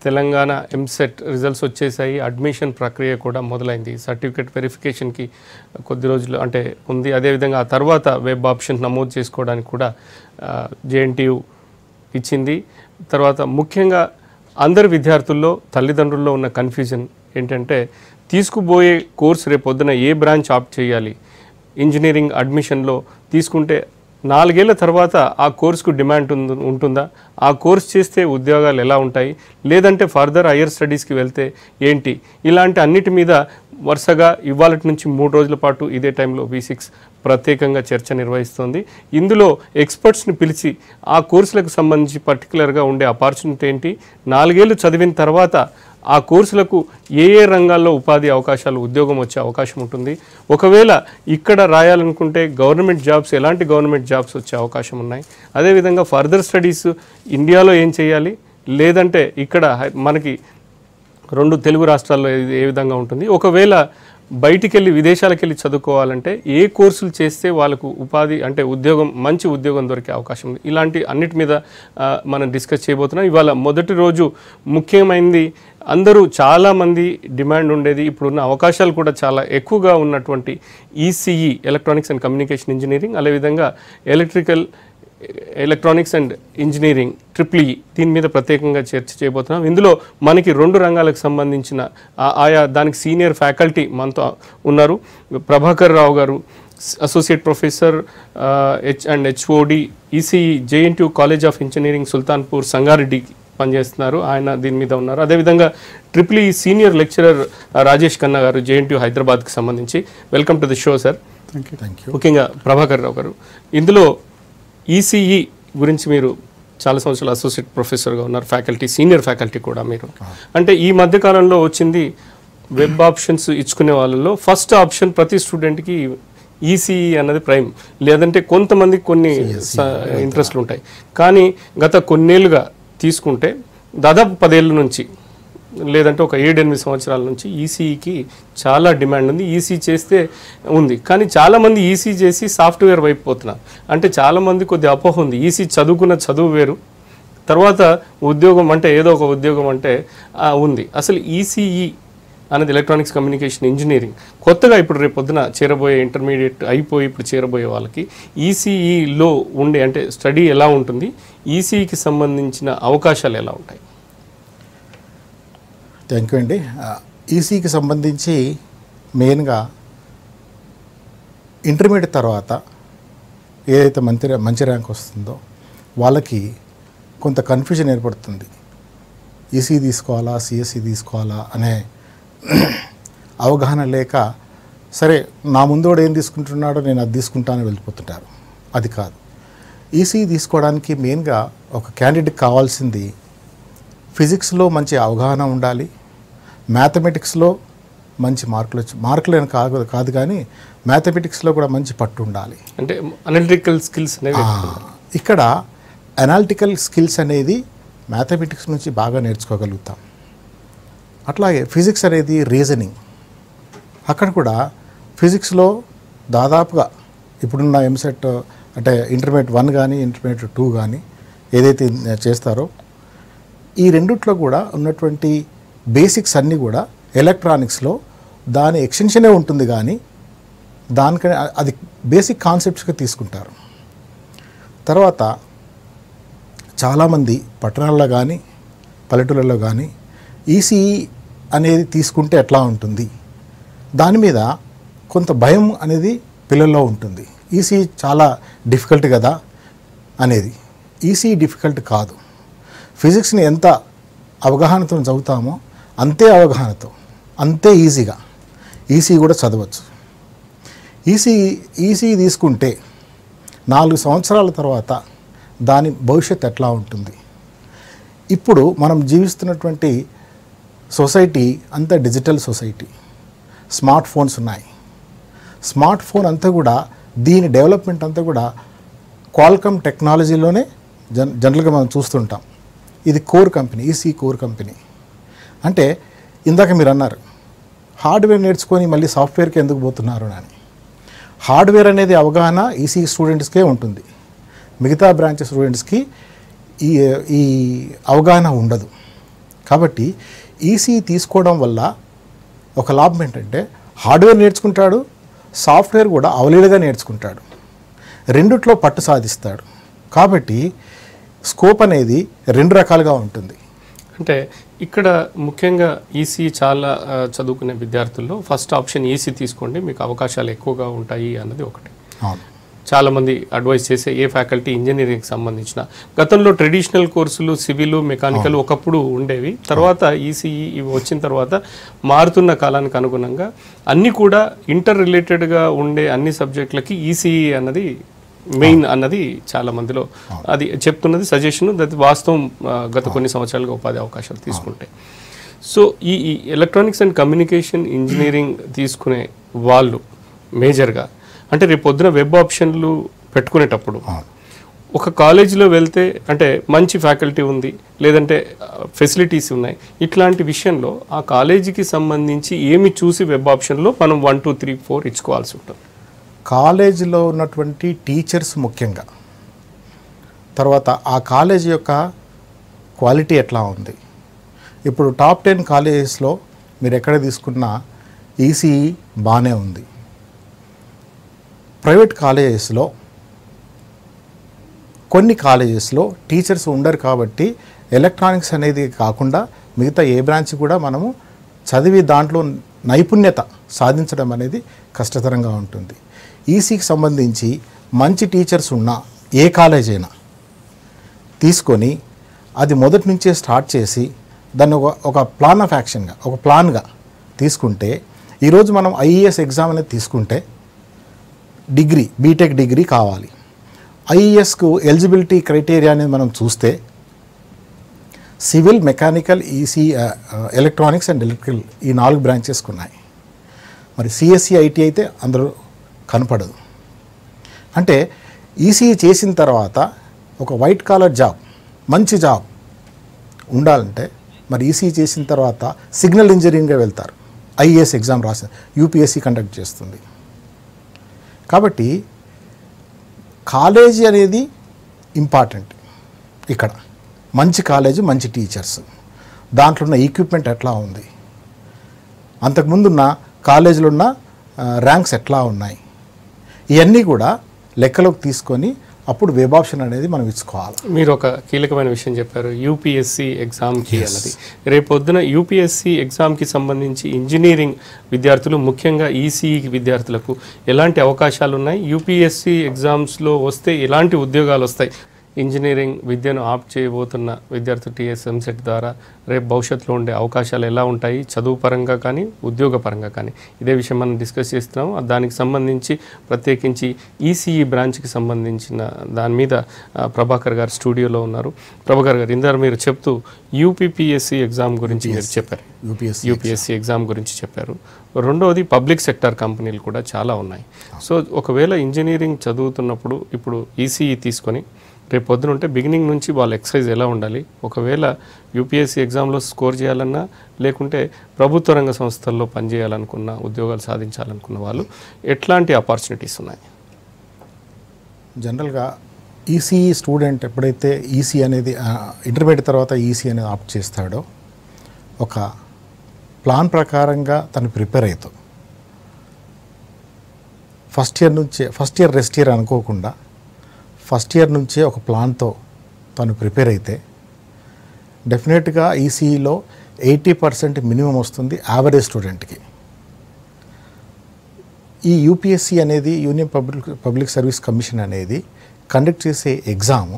Telangana EAMCET results వచ్చేసాయి. Admission ప్రక్రియ కూడా మొదలైంది. సర్టిఫికేట్ వెరిఫికేషన్కి కొద్ది రోజులు అంటే ఉంది. అదేవిధంగా ఆ తర్వాత వెబ్ ఆప్షన్ నమోదు చేసుకోవడానికి కూడా జేఎన్టీయు ఇచ్చింది. తర్వాత ముఖ్యంగా అందరు విద్యార్థుల్లో తల్లిదండ్రుల్లో ఉన్న కన్ఫ్యూజన్ ఏంటంటే తీసుకుపోయే కోర్స్ రేపొద్దున ఏ బ్రాంచ్ ఆప్ట్ చేయాలి. ఇంజనీరింగ్ అడ్మిషన్లో తీసుకుంటే 4 ఏళ్ల తర్వాత ఆ కోర్సుకు డిమాండ్ ఉంటుందా, ఆ కోర్స్ చేస్తే ఉద్యోగాలు ఎలా ఉంటాయి, లేదంటే ఫర్దర్ హయ్యర్ స్టడీస్కి వెళ్తే ఏంటి, ఇలాంటి అన్నిటి మీద వరుసగా ఇవాళ నుంచి 3 రోజుల పాటు ఇదే టైంలో V6 ప్రత్యేకంగా చర్చ నిర్వహిస్తోంది. ఇందులో ఎక్స్పర్ట్స్ని పిలిచి ఆ కోర్సులకు సంబంధించి పర్టికులర్గా ఉండే ఆపర్చునిటీ ఏంటి, 4 ఏళ్ళు చదివిన తర్వాత ఆ కోర్సులకు ఏ ఏ రంగాల్లో ఉపాధి అవకాశాలు, ఉద్యోగం వచ్చే అవకాశం ఉంటుంది, ఒకవేళ ఇక్కడ రాయాలనుకుంటే గవర్నమెంట్ జాబ్స్, ఎలాంటి గవర్నమెంట్ జాబ్స్ వచ్చే అవకాశం ఉన్నాయి, అదేవిధంగా ఫర్దర్ స్టడీస్ ఇండియాలో ఏం చేయాలి, లేదంటే ఇక్కడ మనకి 2 తెలుగు రాష్ట్రాల్లో ఏ విధంగా ఉంటుంది, ఒకవేళ బయటికి వెళ్ళి విదేశాలకు వెళ్ళి చదువుకోవాలంటే ఏ కోర్సులు చేస్తే వాళ్ళకు ఉపాధి అంటే ఉద్యోగం, మంచి ఉద్యోగం దొరికే అవకాశం ఉంది. ఇలాంటి అన్నిటి మీద మనం డిస్కస్ చేయబోతున్నాం. ఇవాళ మొదటి రోజు ముఖ్యమైనది, అందరూ చాలామంది డిమాండ్ ఉండేది, ఇప్పుడున్న అవకాశాలు కూడా చాలా ఎక్కువగా ఉన్నటువంటి ECE electronics and communication engineering, అదేవిధంగా ఎలక్ట్రానిక్స్ అండ్ ఇంజనీరింగ్ EEE, దీని మీద ప్రత్యేకంగా చర్చ చేయబోతున్నాం. ఇందులో మనకి 2 రంగాలకు సంబంధించిన ఆయా దానికి సీనియర్ ఫ్యాకల్టీ మనతో ఉన్నారు. ప్రభాకర్ రావు గారు associate professor HOD ECE JNTU college of engineering Sultanpur Sangareddy పనిచేస్తున్నారు, ఆయన దీని మీద ఉన్నారు. అదేవిధంగా EEE senior lecturer Rajesh Khanna గారు JNTU హైదరాబాద్కి సంబంధించి. Welcome to the show sir. Thank you. ముఖ్యంగా ప్రభాకర్ రావు గారు, ఇందులో ఈసీఈ గురించి మీరు చాలా సంవత్సరాలు అసోసియేట్ ప్రొఫెసర్గా ఉన్నారు, ఫ్యాకల్టీ, సీనియర్ ఫ్యాకల్టీ కూడా మీరు. అంటే ఈ మధ్యకాలంలో వచ్చింది వెబ్ ఆప్షన్స్ ఇచ్చుకునే వాళ్ళలో ఫస్ట్ ఆప్షన్ ప్రతి స్టూడెంట్కి ఈసీఈ అన్నది ప్రైమ్, లేదంటే కొంతమందికి కొన్ని ఇంట్రెస్ట్లు ఉంటాయి. కానీ గత కొన్నేళ్ళుగా తీసుకుంటే దాదాపు 10 ఏళ్ళ నుంచి, లేదంటే ఒక 7-8 సంవత్సరాల నుంచి ఈసీఈకి చాలా డిమాండ్ ఉంది. ఈసీ చేస్తే ఉంది, కానీ చాలామంది ఈసీ చేసి సాఫ్ట్వేర్ వైపు పోతున్నారు. అంటే చాలామంది కొద్ది అపోహ ఉంది, ఈసీ చదువుకున్న చదువు వేరు, తర్వాత ఉద్యోగం అంటే ఏదో ఒక ఉద్యోగం అంటే ఉంది. అసలు ఈసీఈ అనేది ఎలక్ట్రానిక్స్ కమ్యూనికేషన్ ఇంజనీరింగ్ కొత్తగా ఇప్పుడు రేపు పొద్దున చేరబోయే, ఇంటర్మీడియట్ అయిపోయి ఇప్పుడు చేరబోయే వాళ్ళకి ఈసీఈలో ఉండే అంటే స్టడీ ఎలా ఉంటుంది, ఈసీఈకి సంబంధించిన అవకాశాలు ఎలా ఉంటాయి? థ్యాంక్ యూ అండి. ఈసీకి సంబంధించి మెయిన్గా ఇంటర్మీడియట్ తర్వాత ఏదైతే మంచి ర్యాంక్ వస్తుందో వాళ్ళకి కొంత కన్ఫ్యూజన్ ఏర్పడుతుంది. ఈసీ తీసుకోవాలా, సిఎస్సి తీసుకోవాలా అనే అవగాహన లేక, సరే నా ముందోడు ఏం తీసుకుంటున్నాడో నేను అది తీసుకుంటానని వెళ్ళిపోతుంటారు. అది కాదు. ఈసీ తీసుకోవడానికి మెయిన్గా ఒక క్యాండిడేట్కి కావాల్సింది ఫిజిక్స్లో మంచి అవగాహన ఉండాలి, మ్యాథమెటిక్స్లో మంచి మార్కులు కాదు కానీ మ్యాథమెటిక్స్లో కూడా మంచి పట్టు ఉండాలి. అంటే అనలిటికల్ స్కిల్స్. ఇక్కడ అనాలిటికల్ స్కిల్స్ అనేది మ్యాథమెటిక్స్ నుంచి బాగా నేర్చుకోగలుగుతాం. అట్లాగే ఫిజిక్స్ అనేది రీజనింగ్, అక్కడ కూడా ఫిజిక్స్లో దాదాపుగా ఇప్పుడున్న ఎంసెట్ అంటే ఇంటర్మీడియట్ 1 కానీ ఇంటర్మీడియట్ 2 కానీ ఏదైతే చేస్తారో ఈ రెండిట్లో కూడా ఉన్నటువంటి బేసిక్స్ అన్నీ కూడా ఎలక్ట్రానిక్స్లో దాని ఎక్స్టెన్షనే ఉంటుంది, కానీ దానికని అది బేసిక్ కాన్సెప్ట్స్గా తీసుకుంటారు. తర్వాత చాలామంది పట్టణాల్లో కానీ పల్లెటూళ్ళలో కానీ ఈసీఈ అనేది తీసుకుంటే ఎట్లా ఉంటుంది, దాని మీద కొంత భయం అనేది పిల్లల్లో ఉంటుంది. ఈసీఈ చాలా డిఫికల్ట్ కదా అనేది. ఈసీఈ డిఫికల్ట్ కాదు. ఫిజిక్స్ని ఎంత అవగాహనతో చదువుతామో అంతే అవగాహనతో, అంతే ఈజీగా ఈసీ కూడా చదవచ్చు. ఈసీ తీసుకుంటే 4 సంవత్సరాల తర్వాత దాని భవిష్యత్తు ఎట్లా ఉంటుంది. ఇప్పుడు మనం జీవిస్తున్నటువంటి సొసైటీ అంతా డిజిటల్ సొసైటీ, స్మార్ట్ ఫోన్స్ ఉన్నాయి. స్మార్ట్ ఫోన్ అంతా కూడా దీని డెవలప్మెంట్ అంతా కూడా క్వాల్కమ్ టెక్నాలజీలోనే జనరల్గా మనం చూస్తుంటాం. ఇది core company, EC core company. అంటే ఇందాక మీరు అన్నారు హార్డ్వేర్ నేర్చుకొని మళ్ళీ సాఫ్ట్వేర్కి ఎందుకు పోతున్నారు అని. హార్డ్వేర్ అనేది అవగాహన ఈసీ స్టూడెంట్స్కే ఉంటుంది, మిగతా బ్రాంచెస్ స్టూడెంట్స్కి ఈ అవగాహన ఉండదు. కాబట్టి ఈసీఈ తీసుకోవడం వల్ల ఒక లాభం ఏంటంటే హార్డ్వేర్ నేర్చుకుంటాడు, సాఫ్ట్వేర్ కూడా అవలీలగా నేర్చుకుంటాడు, రెండిట్లో పట్టు సాధిస్తాడు. కాబట్టి స్కోప్ అనేది 2 రకాలుగా ఉంటుంది. అంటే ఇక్కడ ముఖ్యంగా ఈసీ చాలా చదువుకునే విద్యార్థుల్లో ఫస్ట్ ఆప్షన్ ఈసీ తీసుకోండి, మీకు అవకాశాలు ఎక్కువగా ఉంటాయి అన్నది ఒకటి. అవును, చాలామంది అడ్వైస్ చేసే ఏ ఫ్యాకల్టీ ఇంజనీరింగ్కి సంబంధించిన గతంలో ట్రెడిషనల్ కోర్సులు సివిల్ మెకానికల్ ఒకప్పుడు ఉండేవి. తర్వాత ఈసీఈ ఇవి వచ్చిన తర్వాత మారుతున్న కాలానికి అనుగుణంగా అన్నీ కూడా ఇంటర్ రిలేటెడ్గా ఉండే అన్ని సబ్జెక్టులకి ఈసీఈ అన్నది మెయిన్ అన్నది చాలా మందిలో అది చెప్తున్నది సజెషన్. అది వాస్తవం. గత కొన్ని సంవత్సరాలుగా ఉపాధి అవకాశాలు తీసుకుంటే సో ఈ ఎలక్ట్రానిక్స్ అండ్ కమ్యూనికేషన్ ఇంజనీరింగ్ తీసుకునే వాళ్ళు మేజర్గా అంటే రేపు పొద్దున వెబ్ ఆప్షన్లు పెట్టుకునేటప్పుడు ఒక కాలేజీలో వెళ్తే అంటే మంచి ఫ్యాకల్టీ ఉంది, లేదంటే ఫెసిలిటీస్ ఉన్నాయి, ఇట్లాంటి విషయంలో ఆ కాలేజీకి సంబంధించి ఏమి చూసి వెబ్ ఆప్షన్లో మనం 1, 2, 3, 4 ఇచ్చుకోవాల్సి ఉంటుంది. కాలేజీలో ఉన్నటువంటి టీచర్స్ ముఖ్యంగా, తర్వాత ఆ కాలేజీ యొక్క క్వాలిటీ ఎట్లా ఉంది. ఇప్పుడు టాప్ 10 కాలేజెస్లో మీరు ఎక్కడ తీసుకున్నా ఈసీఈ బాగానే ఉంది. ప్రైవేట్ కాలేజెస్లో కొన్ని కాలేజెస్లో టీచర్స్ ఉండరు కాబట్టి ఎలక్ట్రానిక్స్ అనేది కాకుండా మిగతా ఏ బ్రాంచ్ కూడా మనము చదివి దాంట్లో నైపుణ్యత సాధించడం అనేది కష్టతరంగా ఉంటుంది. ఈసీకి సంబంధించి మంచి టీచర్స్ ఉన్న ఏ కాలేజ్ అయినా తీసుకొని అది మొదటి నుంచే స్టార్ట్ చేసి దాన్ని ఒక ప్లాన్ ఆఫ్ యాక్షన్గా ఒక ప్లాన్గా తీసుకుంటే, ఈరోజు మనం ఐఈఎస్ ఎగ్జామ్ అనేది తీసుకుంటే డిగ్రీ బీటెక్ డిగ్రీ కావాలి. ఐఈఎస్కు ఎలిజిబిలిటీ క్రైటీరియా అనేది మనం చూస్తే civil, mechanical, EC, electronics and electrical ఈ 4 బ్రాంచెస్కి ఉన్నాయి. మరి సిఎస్సి, ఐటీ అయితే అందరూ కనపడదు. అంటే ఈసీఈ చేసిన తర్వాత ఒక వైట్ కాలర్ జాబ్, మంచి జాబ్ ఉండాలంటే మరి ఈసీఈ చేసిన తర్వాత సిగ్నల్ ఇంజనీరింగ్గా వెళ్తారు. ఐఏఎస్ ఎగ్జామ్ రాసి యూపీఎస్సీ కండక్ట్ చేస్తుంది. కాబట్టి కాలేజీ అనేది ఇంపార్టెంట్. ఇక్కడ మంచి కాలేజీ, మంచి టీచర్స్, దాంట్లో ఉన్న ఎక్విప్మెంట్ ఎట్లా ఉంది, అంతకుముందున్న కాలేజీలో ఉన్న ర్యాంక్స్ ఎట్లా ఉన్నాయి, ఇవన్నీ కూడా లెక్కలోకి తీసుకొని అప్పుడు వెబ్ ఆప్షన్ అనేది మనం ఇచ్చుకోవాలి. మీరు ఒక కీలకమైన విషయం చెప్పారు, యూపీఎస్సీ ఎగ్జామ్కి అన్నది. రేపొద్దున యూపీఎస్సీ ఎగ్జామ్కి సంబంధించి ఇంజనీరింగ్ విద్యార్థులు, ముఖ్యంగా ఈసీఈ విద్యార్థులకు ఎలాంటి అవకాశాలు ఉన్నాయి, యూపీఎస్సీ ఎగ్జామ్స్లో వస్తే ఎలాంటి ఉద్యోగాలు వస్తాయి, ఇంజనీరింగ్ విద్యను ఆప్ట్ చేయబోతున్న విద్యార్థి టీఎస్ఎంసెట్ ద్వారా రేపు భవిష్యత్తులో ఉండే అవకాశాలు ఎలా ఉంటాయి, చదువు పరంగా కానీ ఉద్యోగ పరంగా కానీ, ఇదే విషయం మనం డిస్కస్ చేస్తున్నాం. దానికి సంబంధించి ప్రత్యేకించి ఈసీఈ బ్రాంచ్కి సంబంధించిన దాని మీద ప్రభాకర్ గారు స్టూడియోలో ఉన్నారు. ప్రభాకర్ గారు, ఇందాక మీరు చెప్తూ యూపీపీఎస్సీ ఎగ్జామ్ గురించి మీరు చెప్పారు, యూపీఎస్సీ ఎగ్జామ్ గురించి చెప్పారు. రెండవది పబ్లిక్ సెక్టార్ కంపెనీలు కూడా చాలా ఉన్నాయి. సో ఒకవేళ ఇంజనీరింగ్ చదువుతున్నప్పుడు ఇప్పుడు ఈసీఈ తీసుకొని రేపు పొద్దున ఉంటే బిగినింగ్ నుంచి వాళ్ళ ఎక్సర్సైజ్ ఎలా ఉండాలి, ఒకవేళ యూపీఎస్సీ ఎగ్జామ్లో స్కోర్ చేయాలన్నా లేకుంటే ప్రభుత్వ రంగ సంస్థల్లో పనిచేయాలనుకున్న, ఉద్యోగాలు సాధించాలనుకున్న వాళ్ళు ఎట్లాంటి ఆపర్చునిటీస్ ఉన్నాయి? జనరల్గా ఈసీఈ స్టూడెంట్ ఎప్పుడైతే ఈసీ అనేది ఇంటర్మీడియట్ తర్వాత ఈసీ అనేది ఆప్ట్ చేస్తాడో ఒక ప్లాన్ ప్రకారంగా తను ప్రిపేర్ అవుతాం. ఫస్ట్ ఇయర్ రెస్ట్ ఇయర్ అనుకోకుండా ఫస్ట్ ఇయర్ నుంచే ఒక ప్లాన్తో తను ప్రిపేర్ అయితే డెఫినెట్గా ఈసీఈలో 80% మినిమం వస్తుంది యావరేజ్ స్టూడెంట్కి. ఈ యూపీఎస్సీ అనేది యూనియన్ పబ్లిక్ సర్వీస్ కమిషన్ అనేది కండక్ట్ చేసే ఎగ్జాము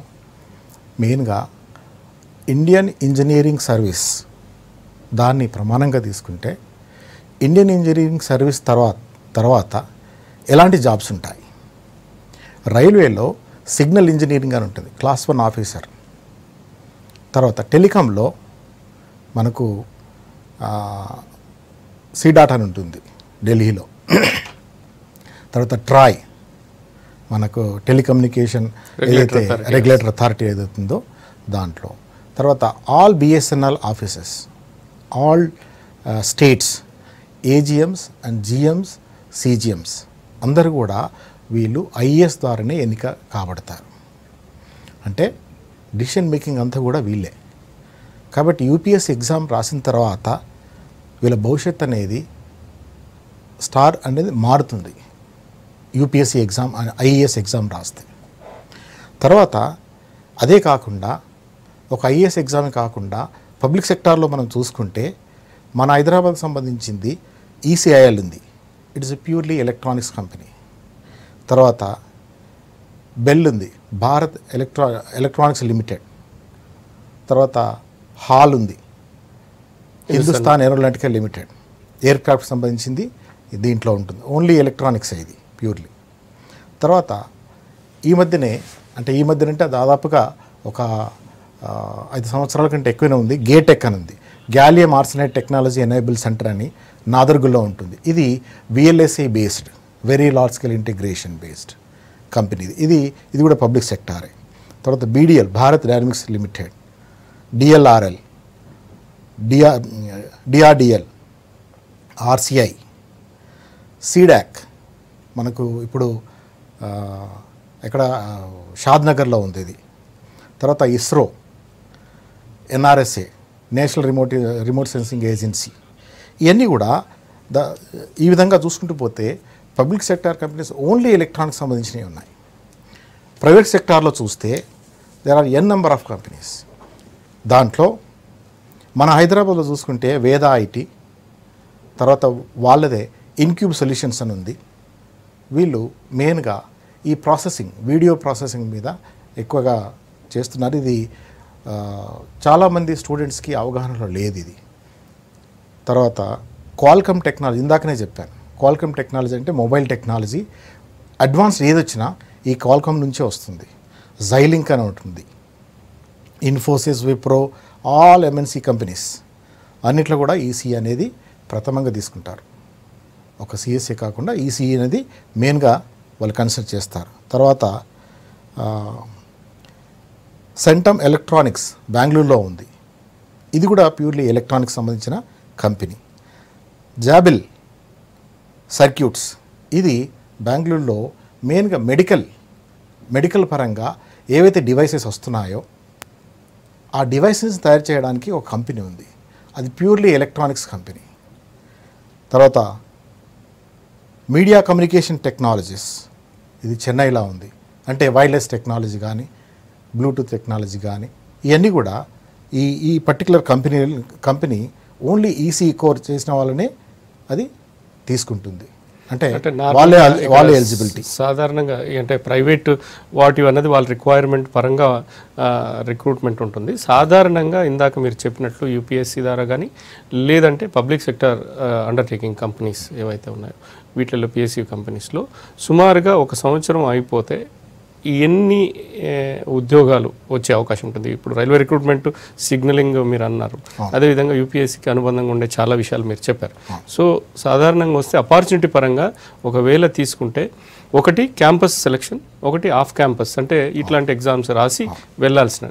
మెయిన్గా ఇండియన్ ఇంజనీరింగ్ సర్వీస్ దాన్ని ప్రమాణంగా తీసుకుంటే ఇండియన్ ఇంజనీరింగ్ సర్వీస్ తర్వాత ఎలాంటి జాబ్స్ ఉంటాయి. రైల్వేలో సిగ్నల్ ఇంజనీరింగ్ అని ఉంటుంది, క్లాస్ 1 ఆఫీసర్. తర్వాత టెలికాంలో మనకు సీడాట్ అని ఉంటుంది ఢిల్లీలో. తర్వాత ట్రాయ్ మనకు టెలికమ్యూనికేషన్ ఏదైతే రెగ్యులేటర్ అథారిటీ ఏదైతుందో దాంట్లో. తర్వాత all BSNL offices, all states, AGMs and GMs, CGMs అందరూ కూడా వీళ్ళు ఐఏఎస్ ద్వారానే ఎన్నిక కాబడతారు. అంటే డిసిషన్ మేకింగ్ అంతా కూడా వీళ్ళే. కాబట్టి యూపీఎస్సీ ఎగ్జామ్ రాసిన తర్వాత వీళ్ళ భవిష్యత్ అనేది స్టార్ అనేది మారుతుంది. యూపీఎస్సీ ఎగ్జామ్ ఐఏఎస్ ఎగ్జామ్ రాస్తే తర్వాత అదే కాకుండా ఒక ఐఏఎస్ ఎగ్జామే కాకుండా పబ్లిక్ సెక్టార్లో మనం చూసుకుంటే మన హైదరాబాద్కి సంబంధించింది ఈసీఐఎల్ ఉంది. It is a purely electronics company. తర్వాత బెల్ ఉంది, భారత్ ఎలక్ట్రానిక్స్ లిమిటెడ్. తర్వాత హాల్ ఉంది, Hindustan aeronautical limited, air craft సంబంధించింది దీంట్లో ఉంటుంది. ఓన్లీ ఎలక్ట్రానిక్స్ ఇది ప్యూర్లీ. తర్వాత ఈ మధ్యనే అంటే దాదాపుగా ఒక 5 సంవత్సరాల కంటే ఎక్కువనే ఉంది, గేటెక్ అని ఉంది, gallium arsenide technology enable centre అని నాదర్గుల్లో ఉంటుంది. ఇది VLSI based, very large scale integration based company. ఇది కూడా పబ్లిక్ సెక్టారే. తర్వాత BDL, Bharat Dynamics Limited, DLRL, DRDL, RCI, CDAC మనకు ఇప్పుడు ఎక్కడ షాద్నగర్లో ఉంది ఇది. తర్వాత ISRO, NRSA, National Remote Sensing Agency. ఇవన్నీ కూడా ఈ విధంగా చూసుకుంటూ పోతే public sector companies only electronics సంబంధించినవి ఉన్నాయి. ప్రైవేట్ సెక్టార్లో చూస్తే there are n number of companies. దాంట్లో మన హైదరాబాద్లో చూసుకుంటే వేద ఐటీ, తర్వాత వాళ్ళదే ఇన్క్యూబ్ సొల్యూషన్స్ అని ఉంది. వీళ్ళు మెయిన్గా ఈ ప్రాసెసింగ్, వీడియో ప్రాసెసింగ్ మీద ఎక్కువగా చేస్తున్నారు. ఇది చాలామంది స్టూడెంట్స్కి అవగాహనలో లేదు ఇది. తర్వాత క్వాల్కమ్ టెక్నాలజీ, ఇందాకనే చెప్పాను, క్వాల్కమ్ టెక్నాలజీ అంటే మొబైల్ టెక్నాలజీ. అడ్వాన్స్డ్ ఏది వచ్చినా ఈ క్వాల్కమ్ నుంచే వస్తుంది. జైలింక్ అని ఉంటుంది, Infosys, Wipro, all MNC companies అన్నిట్లో కూడా ఈసీ అనేది ప్రథమంగా తీసుకుంటారు. ఒక సిఎస్ఏ కాకుండా ఈసీఈ అనేది మెయిన్గా వాళ్ళు కన్సిడర్ చేస్తారు. తర్వాత సెంటమ్ ఎలక్ట్రానిక్స్ బెంగళూరులో ఉంది. ఇది కూడా ప్యూర్లీ ఎలక్ట్రానిక్స్ సంబంధించిన కంపెనీ. జాబిల్ సర్క్యూట్స్, ఇది బెంగళూరులో మెయిన్గా మెడికల్ పరంగా ఏవైతే డివైసెస్ వస్తున్నాయో ఆ డివైసెస్ తయారు చేయడానికి ఒక కంపెనీ ఉంది. అది ప్యూర్లీ ఎలక్ట్రానిక్స్ కంపెనీ. తర్వాత మీడియా కమ్యూనికేషన్ టెక్నాలజీస్, ఇది చెన్నైలో ఉంది. అంటే వైర్లెస్ టెక్నాలజీ కానీ, బ్లూటూత్ టెక్నాలజీ కానీ, ఇవన్నీ కూడా ఈ particular company only EC core చేసిన వాళ్ళనే అది తీసుకుంటుంది. అంటే వాళ్ళే ఎలిజిబిలిటీ. సాధారణంగా అంటే ప్రైవేట్ వాటి అన్నది వాళ్ళ రిక్వైర్మెంట్ పరంగా రిక్రూట్మెంట్ ఉంటుంది. సాధారణంగా ఇందాక మీరు చెప్పినట్లు యూపీఎస్సీ ద్వారా కానీ లేదంటే పబ్లిక్ సెక్టర్ అండర్టేకింగ్ కంపెనీస్ ఏవైతే ఉన్నాయో వీటిల్లో పిఎస్యూ కంపెనీస్లో సుమారుగా 1 సంవత్సరం అయిపోతే ఎన్ని ఉద్యోగాలు వచ్చే అవకాశం ఉంటుంది? ఇప్పుడు రైల్వే రిక్రూట్మెంట్, సిగ్నలింగ్ మీరు అన్నారు, అదేవిధంగా యూపీఎస్సీకి అనుబంధంగా ఉండే చాలా విషయాలు మీరు చెప్పారు. సో సాధారణంగా వస్తే ఆపర్చునిటీ పరంగా ఒకవేళ తీసుకుంటే ఒకటి క్యాంపస్ సెలెక్షన్, ఒకటి ఆఫ్ క్యాంపస్, అంటే ఇట్లాంటి ఎగ్జామ్స్ రాసి వెళ్ళాల్సిన.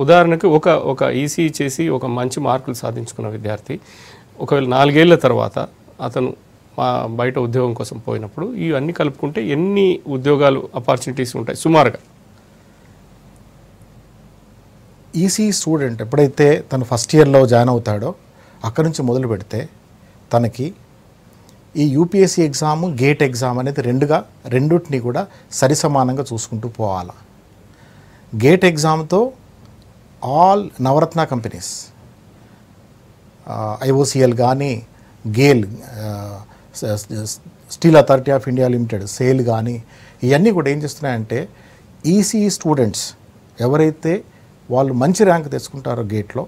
ఉదాహరణకు ఒక ఈసీ చేసి ఒక మంచి మార్కులు సాధించుకున్న విద్యార్థి ఒకవేళ 4 ఏళ్ల తర్వాత అతను బయట ఉద్యోగం కోసం పోయినప్పుడు ఇవన్నీ కలుపుకుంటే ఎన్ని ఉద్యోగాలు ఆపర్చునిటీస్ ఉంటాయి సుమారుగా? ఈసీ స్టూడెంట్ ఎప్పుడైతే తను ఫస్ట్ ఇయర్లో జాయిన్ అవుతాడో అక్కడి నుంచి మొదలు పెడితే తనకి ఈ యూపీఎస్సీ ఎగ్జాము, గేట్ ఎగ్జామ్ అనేది రెండుటిని కూడా సరిసమానంగా చూసుకుంటూ పోవాలి. గేట్ ఎగ్జామ్తో ఆల్ నవరత్న కంపెనీస్, ఐఓసిఎల్ కానీ, Gayle, steel authority of India limited, sale కానీ, ఇవన్నీ కూడా ఏం చేస్తున్నాయంటే ఈసీఈ స్టూడెంట్స్ ఎవరైతే వాళ్ళు మంచి ర్యాంక్ తెచ్చుకుంటారో గేట్లో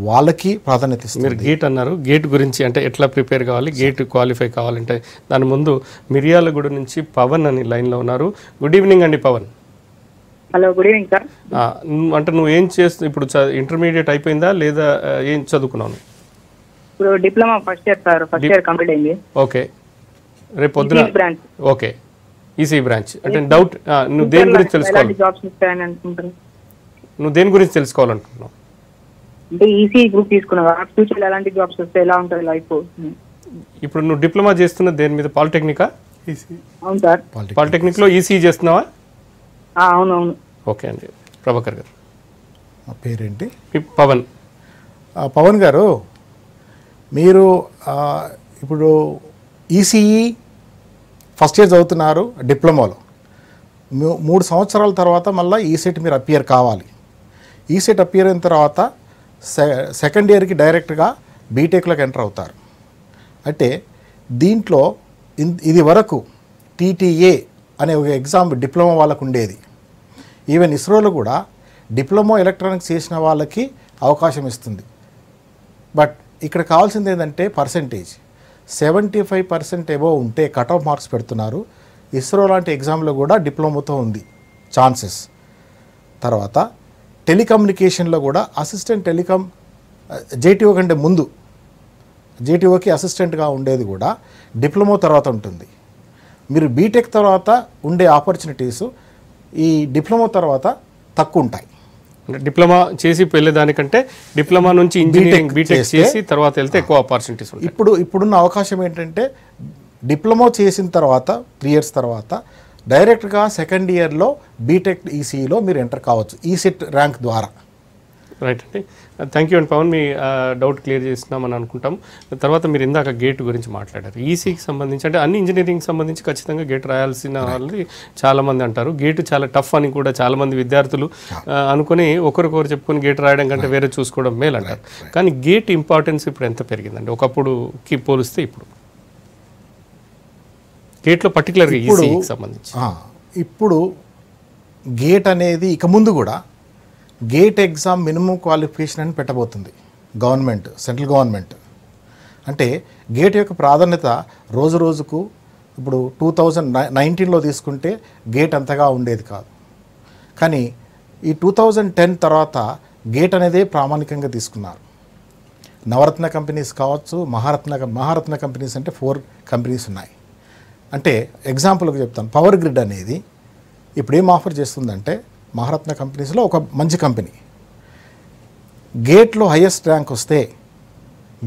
వాళ్ళకి ప్రాధాన్యత ఇస్తుంది. మీరు గేట్ అన్నారు, గేట్ గురించి అంటే ఎట్లా ప్రిపేర్ కావాలి, గేట్ క్వాలిఫై కావాలంటే దాని ముందు మిర్యాలగూడ నుంచి పవన్ అని లైన్లో ఉన్నారు. గుడ్ ఈవినింగ్ అండి Pavan. Hello, good evening sir. అంటే నువ్వు ఏం చేస్తూ ఇప్పుడు ఇంటర్మీడియట్ అయిపోయిందా లేదా ఏం చదువుకున్నావు? ఇప్పుడు diploma first year sir, first year complete అయింది. ఓకే, రేపు పొద్దున బ్రాంచ్. Okay, EC branch. అంటే డౌట్, నువ్వు దేని గురించి తెలుసుకోవాలి? జాబ్స్ ఇస్తాయని అనుకుంటాను. నువ్వు దేని గురించి తెలుసుకోవాలనుకుంటున్నావు? అంటే ఈసీ గ్రూప్ తీసుకున్నావా, ఫ్యూచర్లో ఎలాంటి జాబ్స్ వస్తే ఎలా ఉంటుంది లైఫ్? ఇప్పుడు నువ్వు డిప్లొమా చేస్తున్న దేని మీద? పాలిటెక్నికా? అవును సార్. పాలిటెక్నిక్లో ఈసీ చేస్తున్నావా? అవునవును. ఓకే అండి. ప్రభాకర్ గారు. మా పేరేంటి? పవన్. పవన్ గారు, మీరు ఇప్పుడు ఈసీఈ ఫస్ట్ ఇయర్ చదువుతున్నారు డిప్లొమాలో, 3 సంవత్సరాల తర్వాత మళ్ళీ ఈసెట్ మీరు అపియర్ కావాలి. ఈసెట్ అపియర్ అయిన తర్వాత సెకండ్ ఇయర్కి డైరెక్ట్గా బీటెక్లోకి ఎంటర్ అవుతారు. అంటే దీంట్లో ఇది వరకు టీటీఏ అనే ఒక ఎగ్జామ్ డిప్లొమా వాళ్ళకు ఉండేది. ఈవెన్ ఇస్రోలో కూడా డిప్లొమా ఎలక్ట్రానిక్స్ చేసిన వాళ్ళకి అవకాశం ఇస్తుంది. బట్ ఇక్కడ కావాల్సింది ఏంటంటే పర్సంటేజ్ 75% అబోవ్ ఉంటే కట్ ఆఫ్ మార్క్స్ పెడుతున్నారు. ఇస్రో లాంటి ఎగ్జామ్లో కూడా డిప్లొమాతో ఉంది ఛాన్సెస్. తర్వాత టెలికమ్యూనికేషన్లో కూడా అసిస్టెంట్ టెలికామ్ జేటీఓ కంటే ముందు జేటీఓకి అసిస్టెంట్గా ఉండేది కూడా డిప్లొమా తర్వాత ఉంటుంది. మీరు బీటెక్ తర్వాత ఉండే ఆపర్చునిటీస్ ఈ డిప్లొమా తర్వాత తక్కువ ఉంటాయి. అంటే డిప్లొమా చేసి వెళ్ళేదానికంటే డిప్లొమా నుంచి ఇంజనీరింగ్ బీటెక్ చేసి తర్వాత వెళ్తే ఎక్కువ ఆపర్చునిటీస్ ఉంటాయి. ఇప్పుడున్న అవకాశం ఏంటంటే డిప్లొమా చేసిన తర్వాత 3 years తర్వాత డైరెక్ట్గా సెకండ్ ఇయర్లో బీటెక్ ఈసీఈలో మీరు ఎంటర్ కావచ్చు ఈసెట్ ర్యాంక్ ద్వారా. రైట్ అండి, థ్యాంక్ యూ అండి పవన్. మీ డౌట్ క్లియర్ చేస్తున్నామని అనుకుంటాం. తర్వాత మీరు ఇందాక గేట్ గురించి మాట్లాడారు. ఈసీకి సంబంధించి అంటే అన్ని ఇంజనీరింగ్ సంబంధించి ఖచ్చితంగా గేట్ రాయాల్సిన వాళ్ళు చాలామంది అంటారు. గేట్ చాలా టఫ్ అని కూడా చాలామంది విద్యార్థులు అనుకుని ఒకరికొకరు చెప్పుకొని గేట్ రాయడం కంటే వేరే చూసుకోవడం మేలు అంటారు. కానీ గేట్ ఇంపార్టెన్స్ ఇప్పుడు ఎంత పెరిగిందండి ఒకప్పుడుకి పోలిస్తే ఇప్పుడు గేట్లో పర్టికులర్గా ఈసీకి సంబంధించి? ఇప్పుడు గేట్ అనేది ఇక ముందు కూడా గేట్ ఎగ్జామ్ మినిమం క్వాలిఫికేషన్ అని పెట్టబోతుంది గవర్నమెంట్, సెంట్రల్ గవర్నమెంట్. అంటే గేట్ యొక్క ప్రాధాన్యత రోజు రోజుకు ఇప్పుడు 2019లో తీసుకుంటే గేట్ అంతగా ఉండేది కాదు. కానీ ఈ 2010 తర్వాత గేట్ అనేది ప్రామాణికంగా తీసుకున్నారు. నవరత్న కంపెనీస్ కావచ్చు, మహారత్న కంపెనీస్ అంటే 4 కంపెనీస్ ఉన్నాయి. అంటే ఎగ్జాంపుల్గా చెప్తాను, పవర్ గ్రిడ్ అనేది ఇప్పుడు ఏం ఆఫర్ చేస్తుందంటే మహారత్న కంపెనీస్లో ఒక మంచి కంపెనీ గేట్లో హైయెస్ట్ ర్యాంక్ వస్తే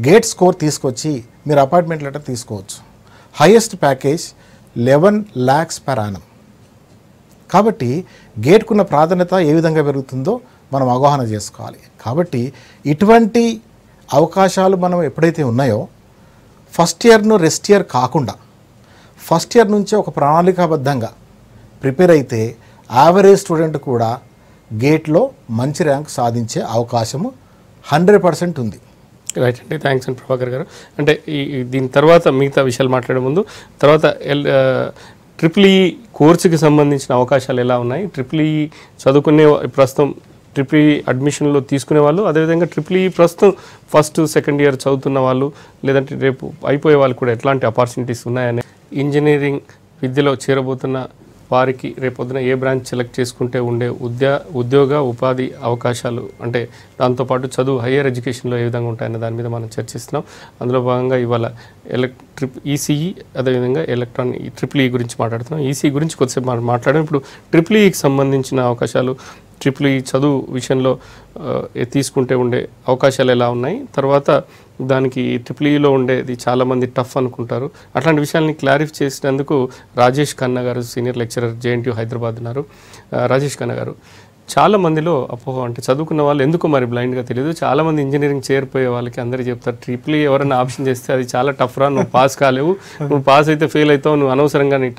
గేట్ స్కోర్ తీసుకొచ్చి మీరు అపాయింట్మెంట్ లెటర్ తీసుకోవచ్చు. Highest package 11 lakhs per annum. కాబట్టి గేట్కున్న ప్రాధాన్యత ఏ విధంగా పెరుగుతుందో మనం అవగాహన చేసుకోవాలి. కాబట్టి ఇటువంటి అవకాశాలు మనం ఎప్పుడైతే ఉన్నాయో ఫస్ట్ ఇయర్ను రెస్ట్ ఇయర్ కాకుండా ఫస్ట్ ఇయర్ నుంచే ఒక ప్రణాళికాబద్ధంగా ప్రిపేర్ అయితే యావరేజ్ స్టూడెంట్ కూడా గేట్లో మంచి ర్యాంక్ సాధించే అవకాశము 100% ఉంది. రైట్ అండి, థ్యాంక్స్ అండి ప్రభాకర్ గారు. అంటే దీని తర్వాత మిగతా విషయాలు మాట్లాడే ముందు తర్వాత ట్రిపుల్ ఈ కోర్సుకి సంబంధించిన అవకాశాలు ఎలా ఉన్నాయి, ట్రిపుల్ ఈ చదువుకునే ప్రస్తుతం ట్రిపుల్ ఈ అడ్మిషన్లో తీసుకునే వాళ్ళు, అదేవిధంగా ట్రిపుల్ ఈ ప్రస్తుతం ఫస్ట్ సెకండ్ ఇయర్ చదువుతున్న వాళ్ళు లేదంటే రేపు అయిపోయే వాళ్ళు కూడా ఎట్లాంటి ఆపర్చునిటీస్ ఉన్నాయని, ఇంజనీరింగ్ విద్యలో చేరబోతున్న వారికి రేపొద్దున ఏ బ్రాంచ్ సెలెక్ట్ చేసుకుంటే ఉండే ఉద్యోగ ఉపాధి అవకాశాలు, అంటే దాంతోపాటు చదువు హయ్యర్ ఎడ్యుకేషన్లో ఏ విధంగా ఉంటాయన్న దాని మీద మనం చర్చిస్తున్నాం. అందులో భాగంగా ఇవాళ ఈసీఈ అదేవిధంగా ట్రిపుల్ ఈ గురించి మాట్లాడుతున్నాం. ఈసీ గురించి కొద్దిసేపు మాట్లాడాం. ఇప్పుడు ట్రిపుల్ ఈకి సంబంధించిన అవకాశాలు, ట్రిపుల్ ఈ చదువు విషయంలో తీసుకుంటే ఉండే అవకాశాలు ఎలా ఉన్నాయి, తర్వాత దానికి ట్రిపుల్ ఈలో ఉండేది చాలామంది టఫ్ అనుకుంటారు, అట్లాంటి విషయాల్ని క్లారిఫై చేసినందుకు రాజేష్ ఖన్నా గారు సీనియర్ లెక్చరర్ జేఎన్టీయూ హైదరాబాద్ ఉన్నారు. రాజేష్ ఖన్నా గారు, చాలామందిలో అపోహ అంటే చదువుకున్న వాళ్ళు ఎందుకు మరి బ్లైండ్గా తెలియదు, చాలామంది ఇంజనీరింగ్ చేరిపోయే వాళ్ళకి అందరూ చెప్తారు ట్రిపుల్ ఈ ఎవరైనా ఆప్షన్ చేస్తే అది చాలా టఫ్ రా, నువ్వు పాస్ కాలేవు, నువ్వు పాస్ అయితే ఫెయిల్ అవుతావు, నువ్వు అనవసరంగా నీ